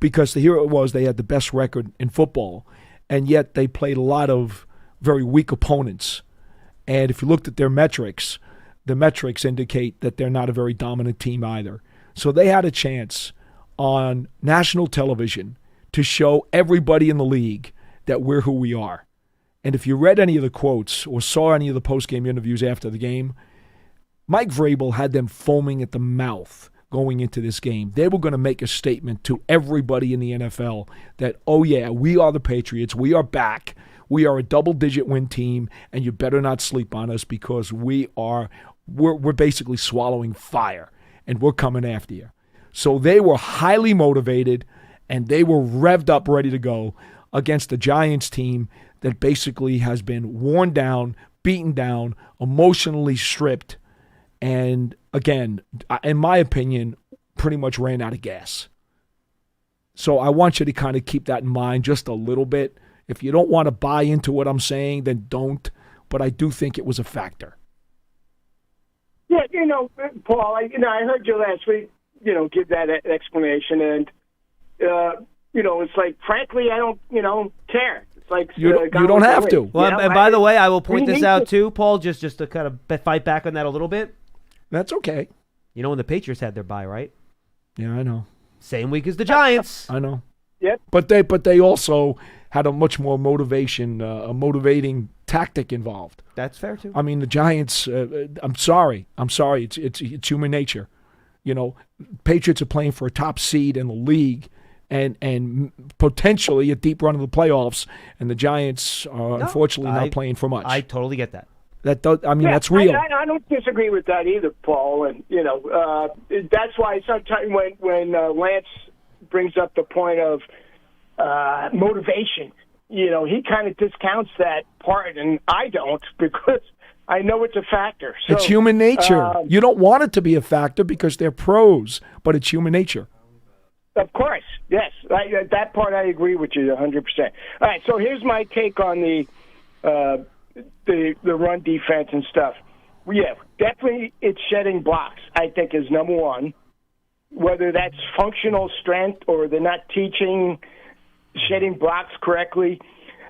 because here it was, they had the best record in football, and yet they played a lot of very weak opponents. And if you looked at their metrics, the metrics indicate that they're not a very dominant team either. So they had a chance on national television to show everybody in the league that we're who we are. And if you read any of the quotes or saw any of the post-game interviews after the game, Mike Vrabel had them foaming at the mouth going into this game. They were going to make a statement to everybody in the NFL that, oh yeah, we are the Patriots, we are back, we are a double-digit win team, and you better not sleep on us because we're basically swallowing fire, and we're coming after you. So they were highly motivated, and they were revved up, ready to go against the Giants team that basically has been worn down, beaten down, emotionally stripped, and again, in my opinion, pretty much ran out of gas. So I want you to kind of keep that in mind just a little bit. If you don't want to buy into what I'm saying, then don't. But I do think it was a factor. Yeah, Paul, I heard you last week, give that explanation. And, it's like, frankly, I don't, care. It's like you don't have to. Well, and by the way, I will point this out too, Paul, just to kind of fight back on that a little bit. That's okay. You know when the Patriots had their bye, right? Yeah, I know. Same week as the Giants. I know. Yep. But they also had a much more a motivating tactic involved. That's fair too. I mean, the Giants. I'm sorry. It's human nature. Patriots are playing for a top seed in the league, and potentially a deep run of the playoffs, and the Giants are unfortunately not playing for much. I totally get that. That's real. I don't disagree with that either, Paul. And that's why sometimes when Lance brings up the point of motivation, he kind of discounts that part, and I don't because I know it's a factor. So, it's human nature. You don't want it to be a factor because they're pros, but it's human nature. Of course, yes. That part I agree with you 100%. All right, so here's my take on the run defense and stuff. Yeah, definitely it's shedding blocks, I think, is number one. Whether that's functional strength or they're not teaching shedding blocks correctly.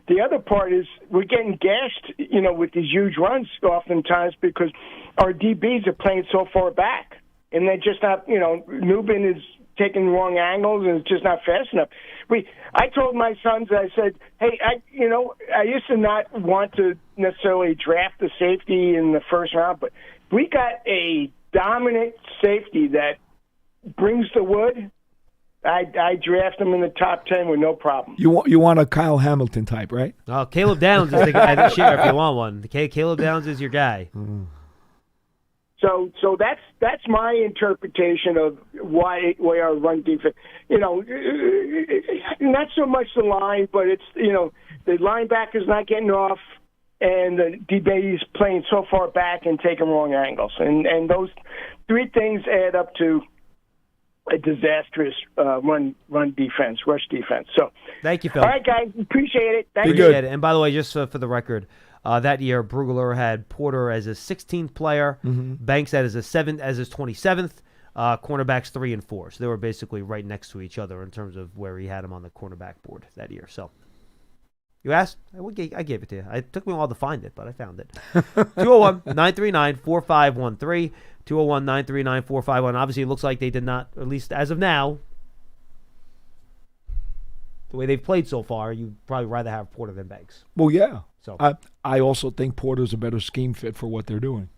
The other part is we're getting gashed, with these huge runs oftentimes because our DBs are playing so far back. And they're just not, Newbin is taking wrong angles and it's just not fast enough. I told my sons, I said, hey, I used to not want to necessarily draft the safety in the first round, but we got a dominant safety that brings the wood. I draft him in the top 10 with no problem. You want a Kyle Hamilton type, right? Oh, Caleb Downs is the guy this year if you want one. Caleb Downs is your guy. So that's my interpretation of why our run defense. Not so much the line, but it's the linebacker's not getting off, and the DB is playing so far back and taking wrong angles, and those three things add up to a disastrous rush defense. So thank you, Phil. All right, guys, appreciate it. Thank you. Appreciate it. And by the way, just for the record. That year, Brugler had Porter as his 16th player, Banks as his 27th, cornerbacks 3 and 4. So they were basically right next to each other in terms of where he had him on the cornerback board that year. So you asked, I gave it to you. It took me a while to find it, but I found it. 201-939-4513, 201-939-4513. Obviously, it looks like they did not, at least as of now, the way they've played so far, you'd probably rather have Porter than Banks. Well, yeah. So I also think Porter's a better scheme fit for what they're doing.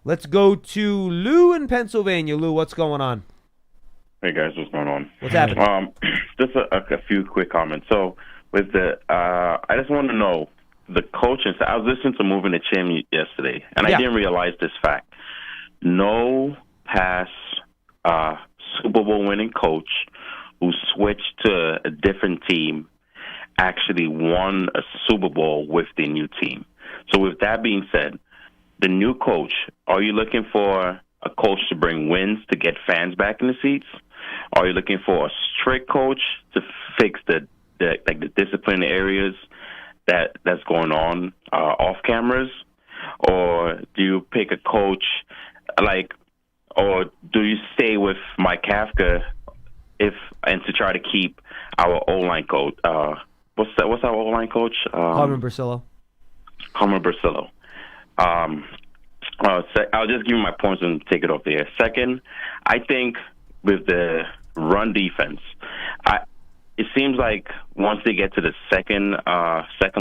Let's go to Lou in Pennsylvania. Lou, what's going on? Hey guys, what's going on? What's happening? Just a few quick comments. So with I just want to know the coaching. I was listening to Moving the Chain yesterday, and I didn't realize this fact. No past Super Bowl winning coach who switched to a different team actually won a Super Bowl with the new team. So with that being said, the new coach, are you looking for a coach to bring wins to get fans back in the seats? Are you looking for a strict coach to fix the discipline areas that's going on off cameras? Or do you pick a coach or do you stay with Mike Kafka and to try to keep our O-line coach? What's our O-line coach? Carmen Bracillo. Carmen Bracillo. I'll just give you my points and take it off there. Second, I think with the run defense, it seems like once they get to the second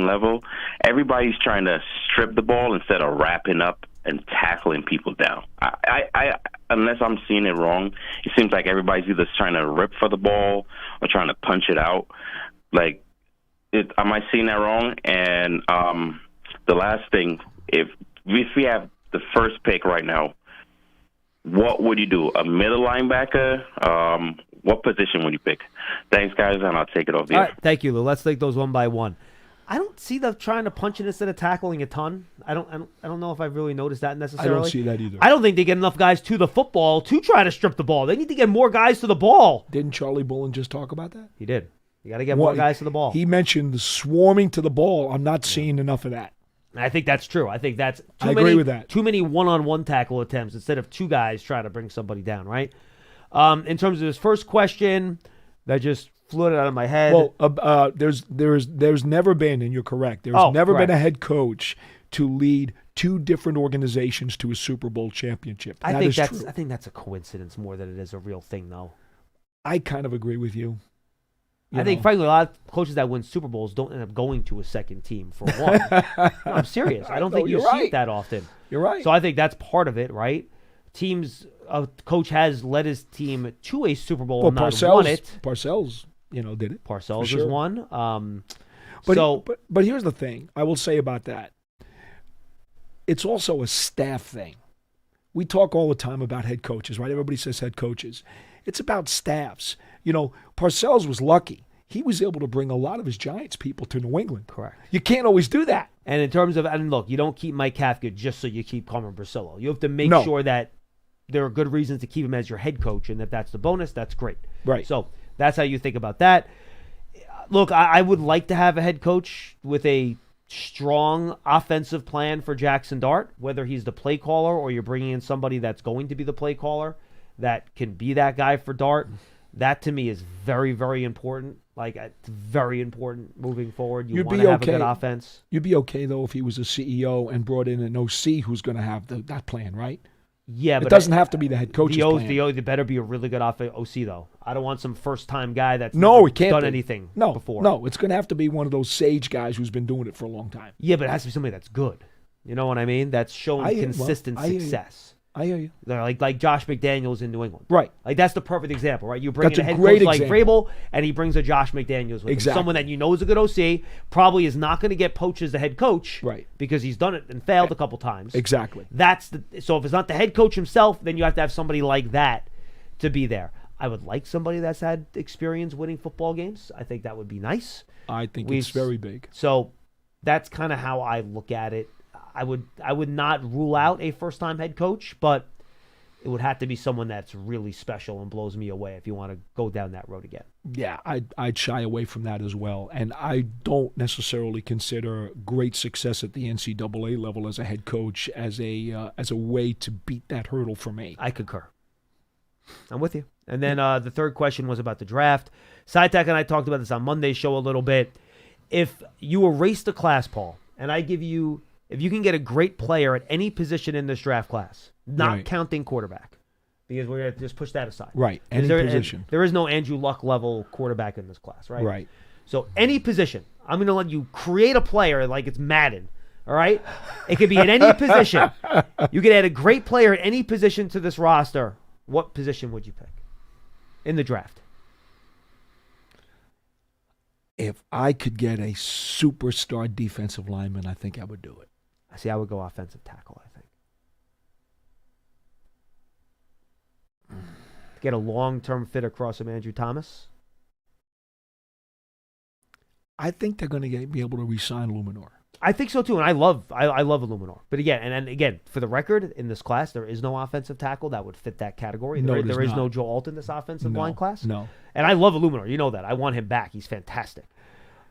level, everybody's trying to strip the ball instead of wrapping up and tackling people down. I unless I'm seeing it wrong, it seems like everybody's either trying to rip for the ball or trying to punch it out. Am I seeing that wrong? And the last thing, if we have the first pick right now, what would you do? A middle linebacker? What position would you pick? Thanks, guys, and I'll take it off the air. All right, thank you, Lou. Let's take those one by one. I don't see them trying to punch it instead of tackling a ton. I don't know if I've really noticed that necessarily. I don't see that either. I don't think they get enough guys to the football to try to strip the ball. They need to get more guys to the ball. Didn't Charlie Bullen just talk about that? He did. You got to get more guys to the ball. He mentioned the swarming to the ball. I'm not seeing enough of that. I think that's true. I think that's I agree with that. Too many one-on-one tackle attempts instead of two guys trying to bring somebody down, right? In terms of his first question, that just floated out of my head. Well, there's never been, and you're correct, there's never been a head coach to lead two different organizations to a Super Bowl championship. I think that's a coincidence more than it is a real thing, though. I kind of agree with you. I think, frankly, a lot of coaches that win Super Bowls don't end up going to a second team for one. No, I'm serious. I don't think you see it that often. You're right. So I think that's part of it, right? A coach has led his team to a Super Bowl and not won it. Parcells, did it. Parcells was one. But here's the thing I will say about that. It's also a staff thing. We talk all the time about head coaches, right? Everybody says head coaches. It's about staffs. Parcells was lucky. He was able to bring a lot of his Giants people to New England. Correct. You can't always do that. And in terms of, look, you don't keep Mike Kafka just so you keep Carmen Bracillo. You have to make sure that there are good reasons to keep him as your head coach, and if that's the bonus, that's great. Right. So that's how you think about that. Look, I would like to have a head coach with a strong offensive plan for Jackson Dart, whether he's the play caller or you're bringing in somebody that's going to be the play caller that can be that guy for Dart. That to me is very, very important. Like, it's very important moving forward. You want to have a good offense. You'd be okay, though, if he was a CEO and brought in an OC who's going to have that plan, right? Yeah, but it doesn't have to be the head coach's plan. The better be a really good OC, though. I don't want some first-time guy that's it can't done be. anything before. No, it's going to have to be one of those sage guys who's been doing it for a long time. Yeah, but it has to be somebody that's good. You know what I mean? That's showing consistent success. I hear you. They're like Josh McDaniels in New England. Right. Like, that's the perfect example, right? You bring in a head great coach like example. Vrabel, and he brings a Josh McDaniels with him. Exactly. Someone that you know is a good OC, probably is not going to get poached as the head coach, right? Because he's done it and failed a couple times. Exactly. So if it's not the head coach himself, then you have to have somebody like that to be there. I would like somebody that's had experience winning football games. I think that would be nice. I think it's very big. So that's kind of how I look at it. I would not rule out a first-time head coach, but it would have to be someone that's really special and blows me away if you want to go down that road again. Yeah, I'd shy away from that as well. And I don't necessarily consider great success at the NCAA level as a head coach as a way to beat that hurdle for me. I concur. I'm with you. And then the third question was about the draft. SciTech and I talked about this on Monday's show a little bit. If you erase the class, Paul, and I give you, if you can get a great player at any position in this draft class, not counting quarterback, because we're going to just push that aside. Right, any position. There is no Andrew Luck level quarterback in this class, right? Right. So any position, I'm going to let you create a player like it's Madden, all right? It could be at any position. You could add a great player at any position to this roster. What position would you pick in the draft? If I could get a superstar defensive lineman, I think I would do it. I see. I would go offensive tackle, I think. Get a long-term fit across from Andrew Thomas. I think they're going to be able to re-sign Luminor. I think so too, and I love Illuminor. But again, for the record, in this class, there is no offensive tackle that would fit that category. There is no Joe Alt in this offensive line class. No, and I love Illuminor. You know that. I want him back. He's fantastic.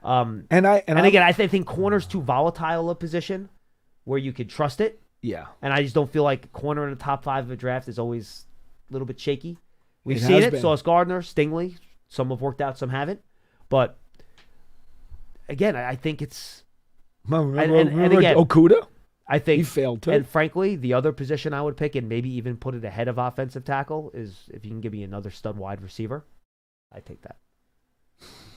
I think corner's too volatile a position where you could trust it. Yeah, and I just don't feel like corner in the top 5 of the draft is always a little bit shaky. We've seen it. Sauce Gardner, Stingley. Some have worked out, some haven't. But again, I think it's. And again, Okuda? I think he failed too. And frankly, the other position I would pick and maybe even put it ahead of offensive tackle is if you can give me another stud wide receiver, I take that.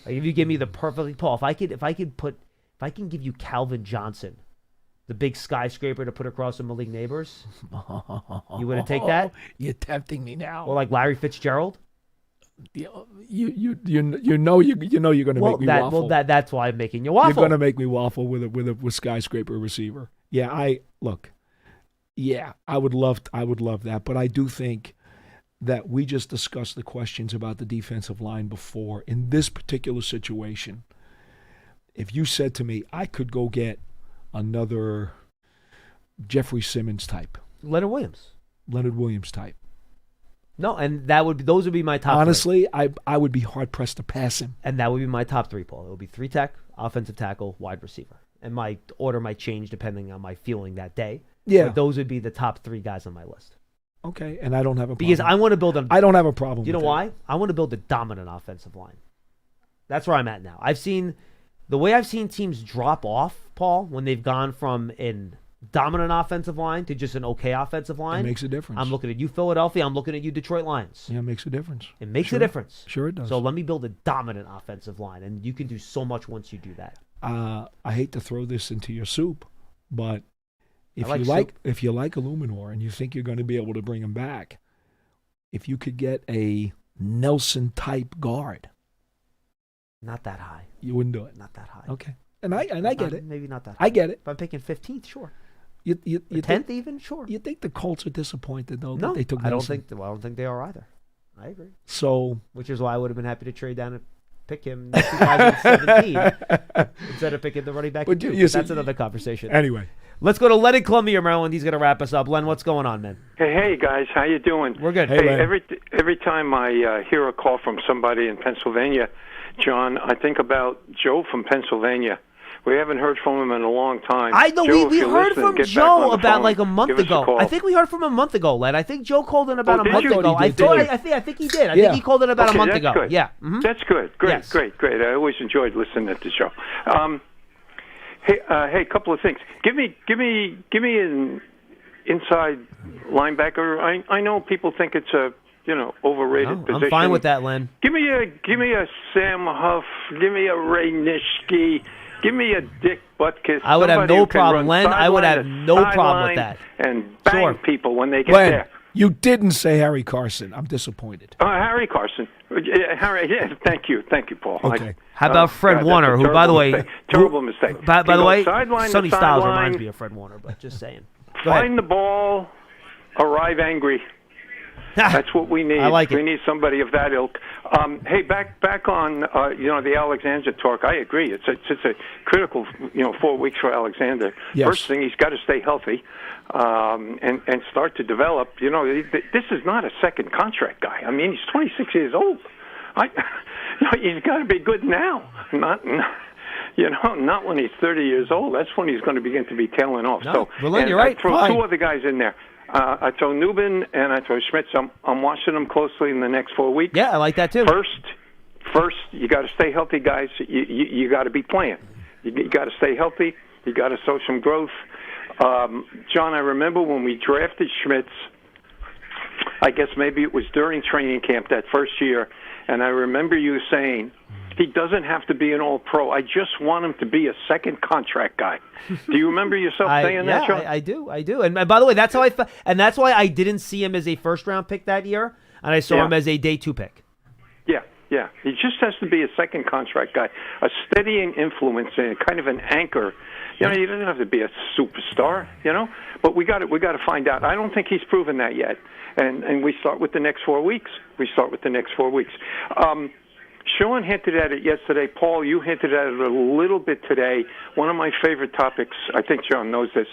Like if you give me the perfectly Paul, if I can give you Calvin Johnson, the big skyscraper to put across from Malik Neighbors, you wouldn't take that? You're tempting me now. Or like Larry Fitzgerald? You know you're going to make me waffle. Well, that's why I'm making you waffle. You're going to make me waffle with skyscraper receiver. Yeah, I would love that, but I do think that we just discussed the questions about the defensive line before. In this particular situation, if you said to me, I could go get another Jeffrey Simmons type, Leonard Williams type. No, and those would be my top. Honestly, I would be hard pressed to pass him. And that would be my top 3, Paul. It would be 3 tech, offensive tackle, wide receiver. And my order might change depending on my feeling that day. Yeah. But those would be the top 3 guys on my list. Okay, and I don't have a problem. Because I want to build I don't have a problem. You know why? I want to build a dominant offensive line. That's where I'm at now. I've seen teams drop off, Paul, when they've gone from an dominant offensive line to just an okay offensive line. It makes a difference. I'm looking at you, Philadelphia. I'm looking at you, Detroit Lions. Yeah, it makes a difference. It makes a difference. Sure it does. So let me build a dominant offensive line, and you can do so much once you do that. I hate to throw this into your soup, but if you like Illuminor and you think you're going to be able to bring him back, if you could get a Nelson type guard, not that high. You wouldn't do it. Not that high. Okay, and I get it. Maybe not that high. I get it. If I'm picking 15th, sure. You 10th even, sure. You think the Colts are disappointed though? No, that they took Nelson? I don't think they are either. I agree. So, which is why I would have been happy to trade down and pick him in 2017 instead of picking the running back. But that's another conversation. Anyway, let's go to Len in Columbia, Maryland. He's going to wrap us up. Len, what's going on, man? Hey guys, how you doing? We're good. Hey, every time I hear a call from somebody in Pennsylvania, John, I think about Joe from Pennsylvania. We haven't heard from him in a long time. I know Joe, we heard from Joe about like a month ago. I think we heard from him a month ago, Len. I think Joe called in about a month ago. I think he did. I think he called in about a month ago. Good. Yeah. That's good. Great, yes. great. I always enjoyed listening to the show. Hey, couple of things. Give me an inside linebacker. I know people think it's a overrated position. I'm fine with that, Len. Give me a Sam Huff. Give me a Ray Nitschke. Give me a Dick Butkus. I would have no problem, Len. I would have no problem with that. And bang people when they get Len, there. You didn't say Harry Carson. I'm disappointed. Harry Carson. Harry. Yeah, thank you, Paul. Okay. How about Fred Warner, who, by the way, terrible mistake. By the way, sideline Sonny to Styles sideline, reminds me of Fred Warner, but just saying. Find the ball, arrive angry. That's what we need. I like it. We need somebody of that ilk. Hey, back on the Alexander talk. I agree. It's a critical 4 weeks for Alexander. Yes. First thing, he's got to stay healthy and start to develop. This is not a second contract guy. I mean, he's 26 years old. He's got to be good now, not when he's 30 years old. That's when he's going to begin to be tailing off. No, Len, you're right. I throw two other guys in there. I throw Newman and I throw Schmitz. I'm watching them closely in the next 4 weeks. Yeah, I like that too. First, you got to stay healthy, guys. You got to be playing. You got to stay healthy. You got to show some growth. John, I remember when we drafted Schmitz. I guess maybe it was during training camp that first year, and I remember you saying, he doesn't have to be an all-pro. I just want him to be a second contract guy. Do you remember yourself saying that, John? I do. And by the way, that's how and that's why I didn't see him as a first-round pick that year, and I saw him as a day 2 pick. Yeah. He just has to be a second contract guy, a steadying influence and kind of an anchor. He doesn't have to be a superstar, But we got to find out. I don't think he's proven that yet. And we start with the next 4 weeks. Sean hinted at it yesterday. Paul, you hinted at it a little bit today. One of my favorite topics, I think John knows this.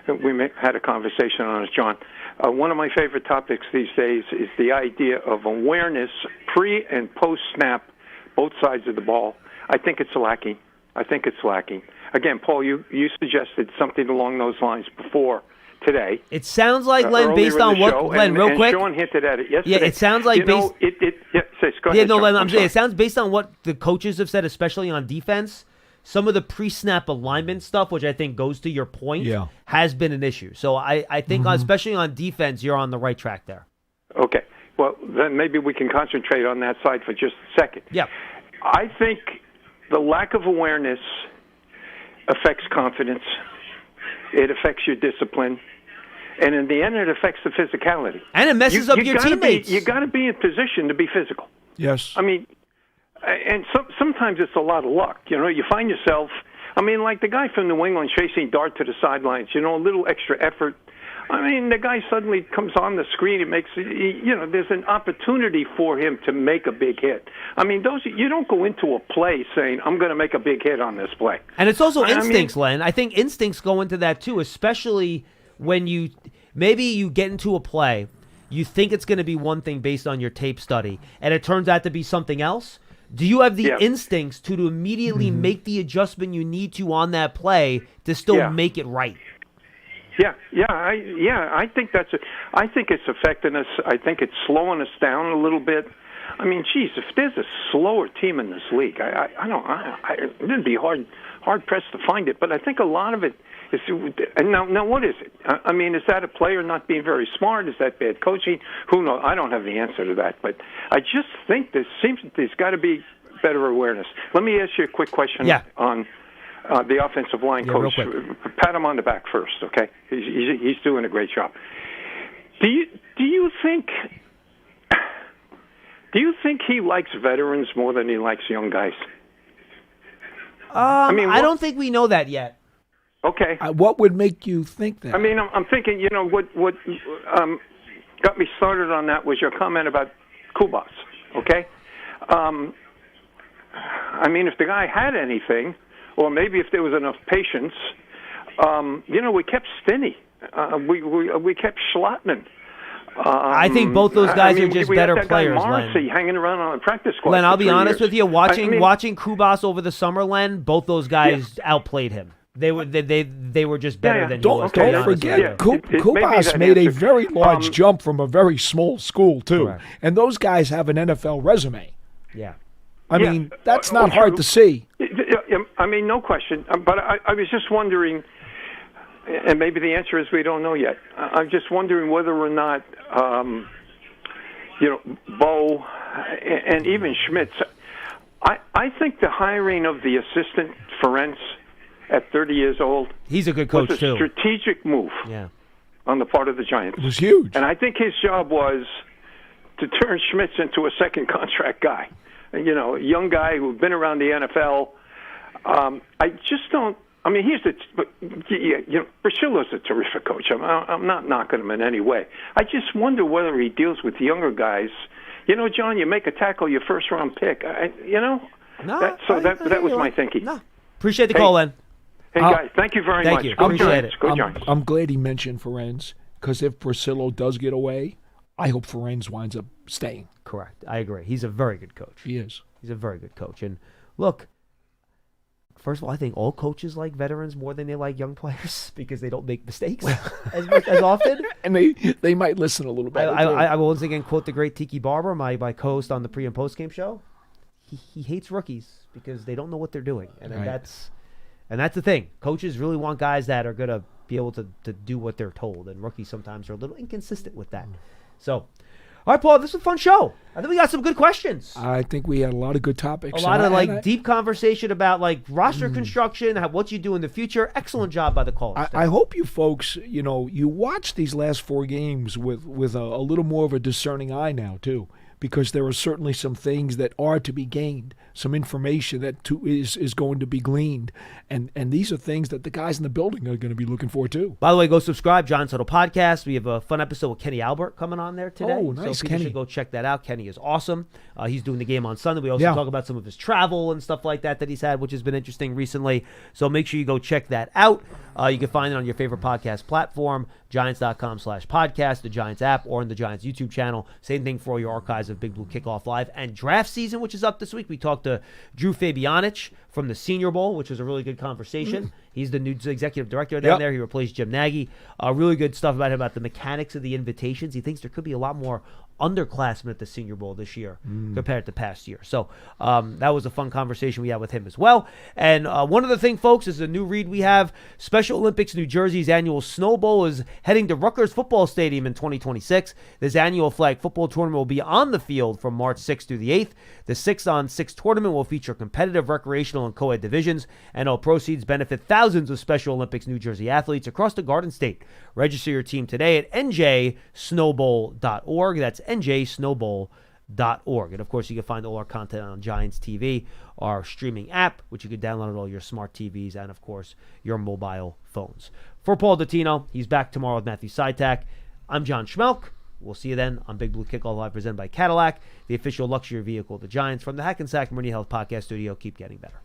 We had a conversation on it, John. One of my favorite topics these days is the idea of awareness pre- and post-snap, both sides of the ball. I think it's lacking. Again, Paul, you suggested something along those lines before today. It sounds like, Len, based on what... Len, real quick. Sean hinted at it yesterday. Yeah, it sounds like... Go ahead, Len, I'm saying it sounds based on what the coaches have said, especially on defense. Some of the pre-snap alignment stuff, which I think goes to your point, has been an issue. So I think, especially on defense, you're on the right track there. Okay. Well, then maybe we can concentrate on that side for just a second. Yeah. I think the lack of awareness affects confidence. It affects your discipline. And in the end, it affects the physicality. And it messes up your teammates. You got to be in position to be physical. Yes. I mean, and sometimes it's a lot of luck. You find yourself, like the guy from New England chasing Dart to the sidelines, a little extra effort. The guy suddenly comes on the screen and makes, there's an opportunity for him to make a big hit. You don't go into a play saying, I'm going to make a big hit on this play. And it's also instincts, Len. I think instincts go into that too, especially when maybe you get into a play, you think it's going to be one thing based on your tape study, and it turns out to be something else. Do you have the instincts to immediately make the adjustment you need to on that play to still make it right? I think I think it's affecting us. I think it's slowing us down a little bit. If there's a slower team in this league, it'd be hard pressed to find it. But I think a lot of it is. And now, what is it? Is that a player not being very smart? Is that bad coaching? Who knows? I don't have the answer to that. But I just think there's got to be better awareness. Let me ask you a quick question on the offensive line coach. Pat him on the back first, okay? He's doing a great job. Do you think he likes veterans more than he likes young guys? I don't think we know that yet. Okay. What would make you think that? I'm thinking, what got me started on that was your comment about Kubas, okay? If the guy had anything, or maybe if there was enough patience, we kept Stinney. We kept Schlotman. I think both those guys are just better we had that players, guy Morrissey Len. hanging around on the practice squad. Len, I'll for be 3 honest years. with you. Watching I mean, Kubas over the summer, Len, both those guys outplayed him. They were just better than he was. Don't to be honest forget, with you. Kubas made a very large jump from a very small school, too. Correct. And those guys have an NFL resume. Yeah. I mean, that's not hard to see. I mean, no question. But I was just wondering, and maybe the answer is we don't know yet. I'm just wondering whether or not, Bo and even Schmitz. I think the hiring of the assistant Ferenc at 30 years old, he's a good coach was a strategic move on the part of the Giants. It was huge. And I think his job was to turn Schmitz into a second contract guy. A young guy who's been around the NFL. I just don't. I mean, Brascilla's a terrific coach. I'm not knocking him in any way. I just wonder whether he deals with younger guys. John, you make a tackle, your first-round pick. That was my thinking. No. Appreciate the call, Len. Hey, guys, thank you very much. Thank you. Go Appreciate Giants. it. Go Giants. I'm glad he mentioned Ferenc, because if Brascillo does get away, I hope Ferenc winds up staying. Correct. I agree. He's a very good coach. He is. He's a very good coach. And look, first of all, I think all coaches like veterans more than they like young players because they don't make mistakes as often. And they might listen a little bit. I will once again quote the great Tiki Barber, my co-host on the pre- and post-game show. He hates rookies because they don't know what they're doing. And that's the thing. Coaches really want guys that are going to be able to do what they're told. And rookies sometimes are a little inconsistent with that. So, all right, Paul, this was a fun show. I think we got some good questions. I think we had a lot of good topics. A lot of deep conversation about roster construction, what you do in the future. Excellent job by the callers. I hope you folks, you watch these last 4 games with a little more of a discerning eye now too, because there are certainly some things that are to be gained, some information that is going to be gleaned, and these are things that the guys in the building are going to be looking for too. By the way, go subscribe, Giants Huddle Podcast. We have a fun episode with Kenny Albert coming on there today. Oh, nice, so people Kenny. should go check that out. Kenny is awesome. He's doing the game on Sunday. We also talk about some of his travel and stuff like that he's had, which has been interesting recently. So make sure you go check that out. You can find it on your favorite podcast platform, Giants.com/podcast, the Giants app, or in the Giants YouTube channel. Same thing for all your archives of Big Blue Kickoff Live and draft season, which is up this week. We talked to Drew Fabianich from the Senior Bowl, which was a really good conversation. He's the new executive director down there. He replaced Jim Nagy. Really good stuff about him, about the mechanics of the invitations. He thinks there could be a lot more underclassmen at the Senior Bowl this year compared to past year. So that was a fun conversation we had with him as well. And one other thing, folks, is a new read we have. Special Olympics New Jersey's annual Snow Bowl is heading to Rutgers Football Stadium in 2026. This annual flag football tournament will be on the field from March 6th through the 8th. The 6-on-6 tournament will feature competitive recreational and co-ed divisions, and all proceeds benefit thousands of Special Olympics New Jersey athletes across the Garden State. Register your team today at njsnowbowl.org. That's njsnowbowl.org. And, of course, you can find all our content on Giants TV, our streaming app, which you can download on all your smart TVs and, of course, your mobile phones. For Paul Dottino, he's back tomorrow with Matthew Sytak. I'm John Schmeelk. We'll see you then on Big Blue Kickoff Live, presented by Cadillac, the official luxury vehicle of the Giants. From the Hackensack Meridian Health Podcast Studio, keep getting better.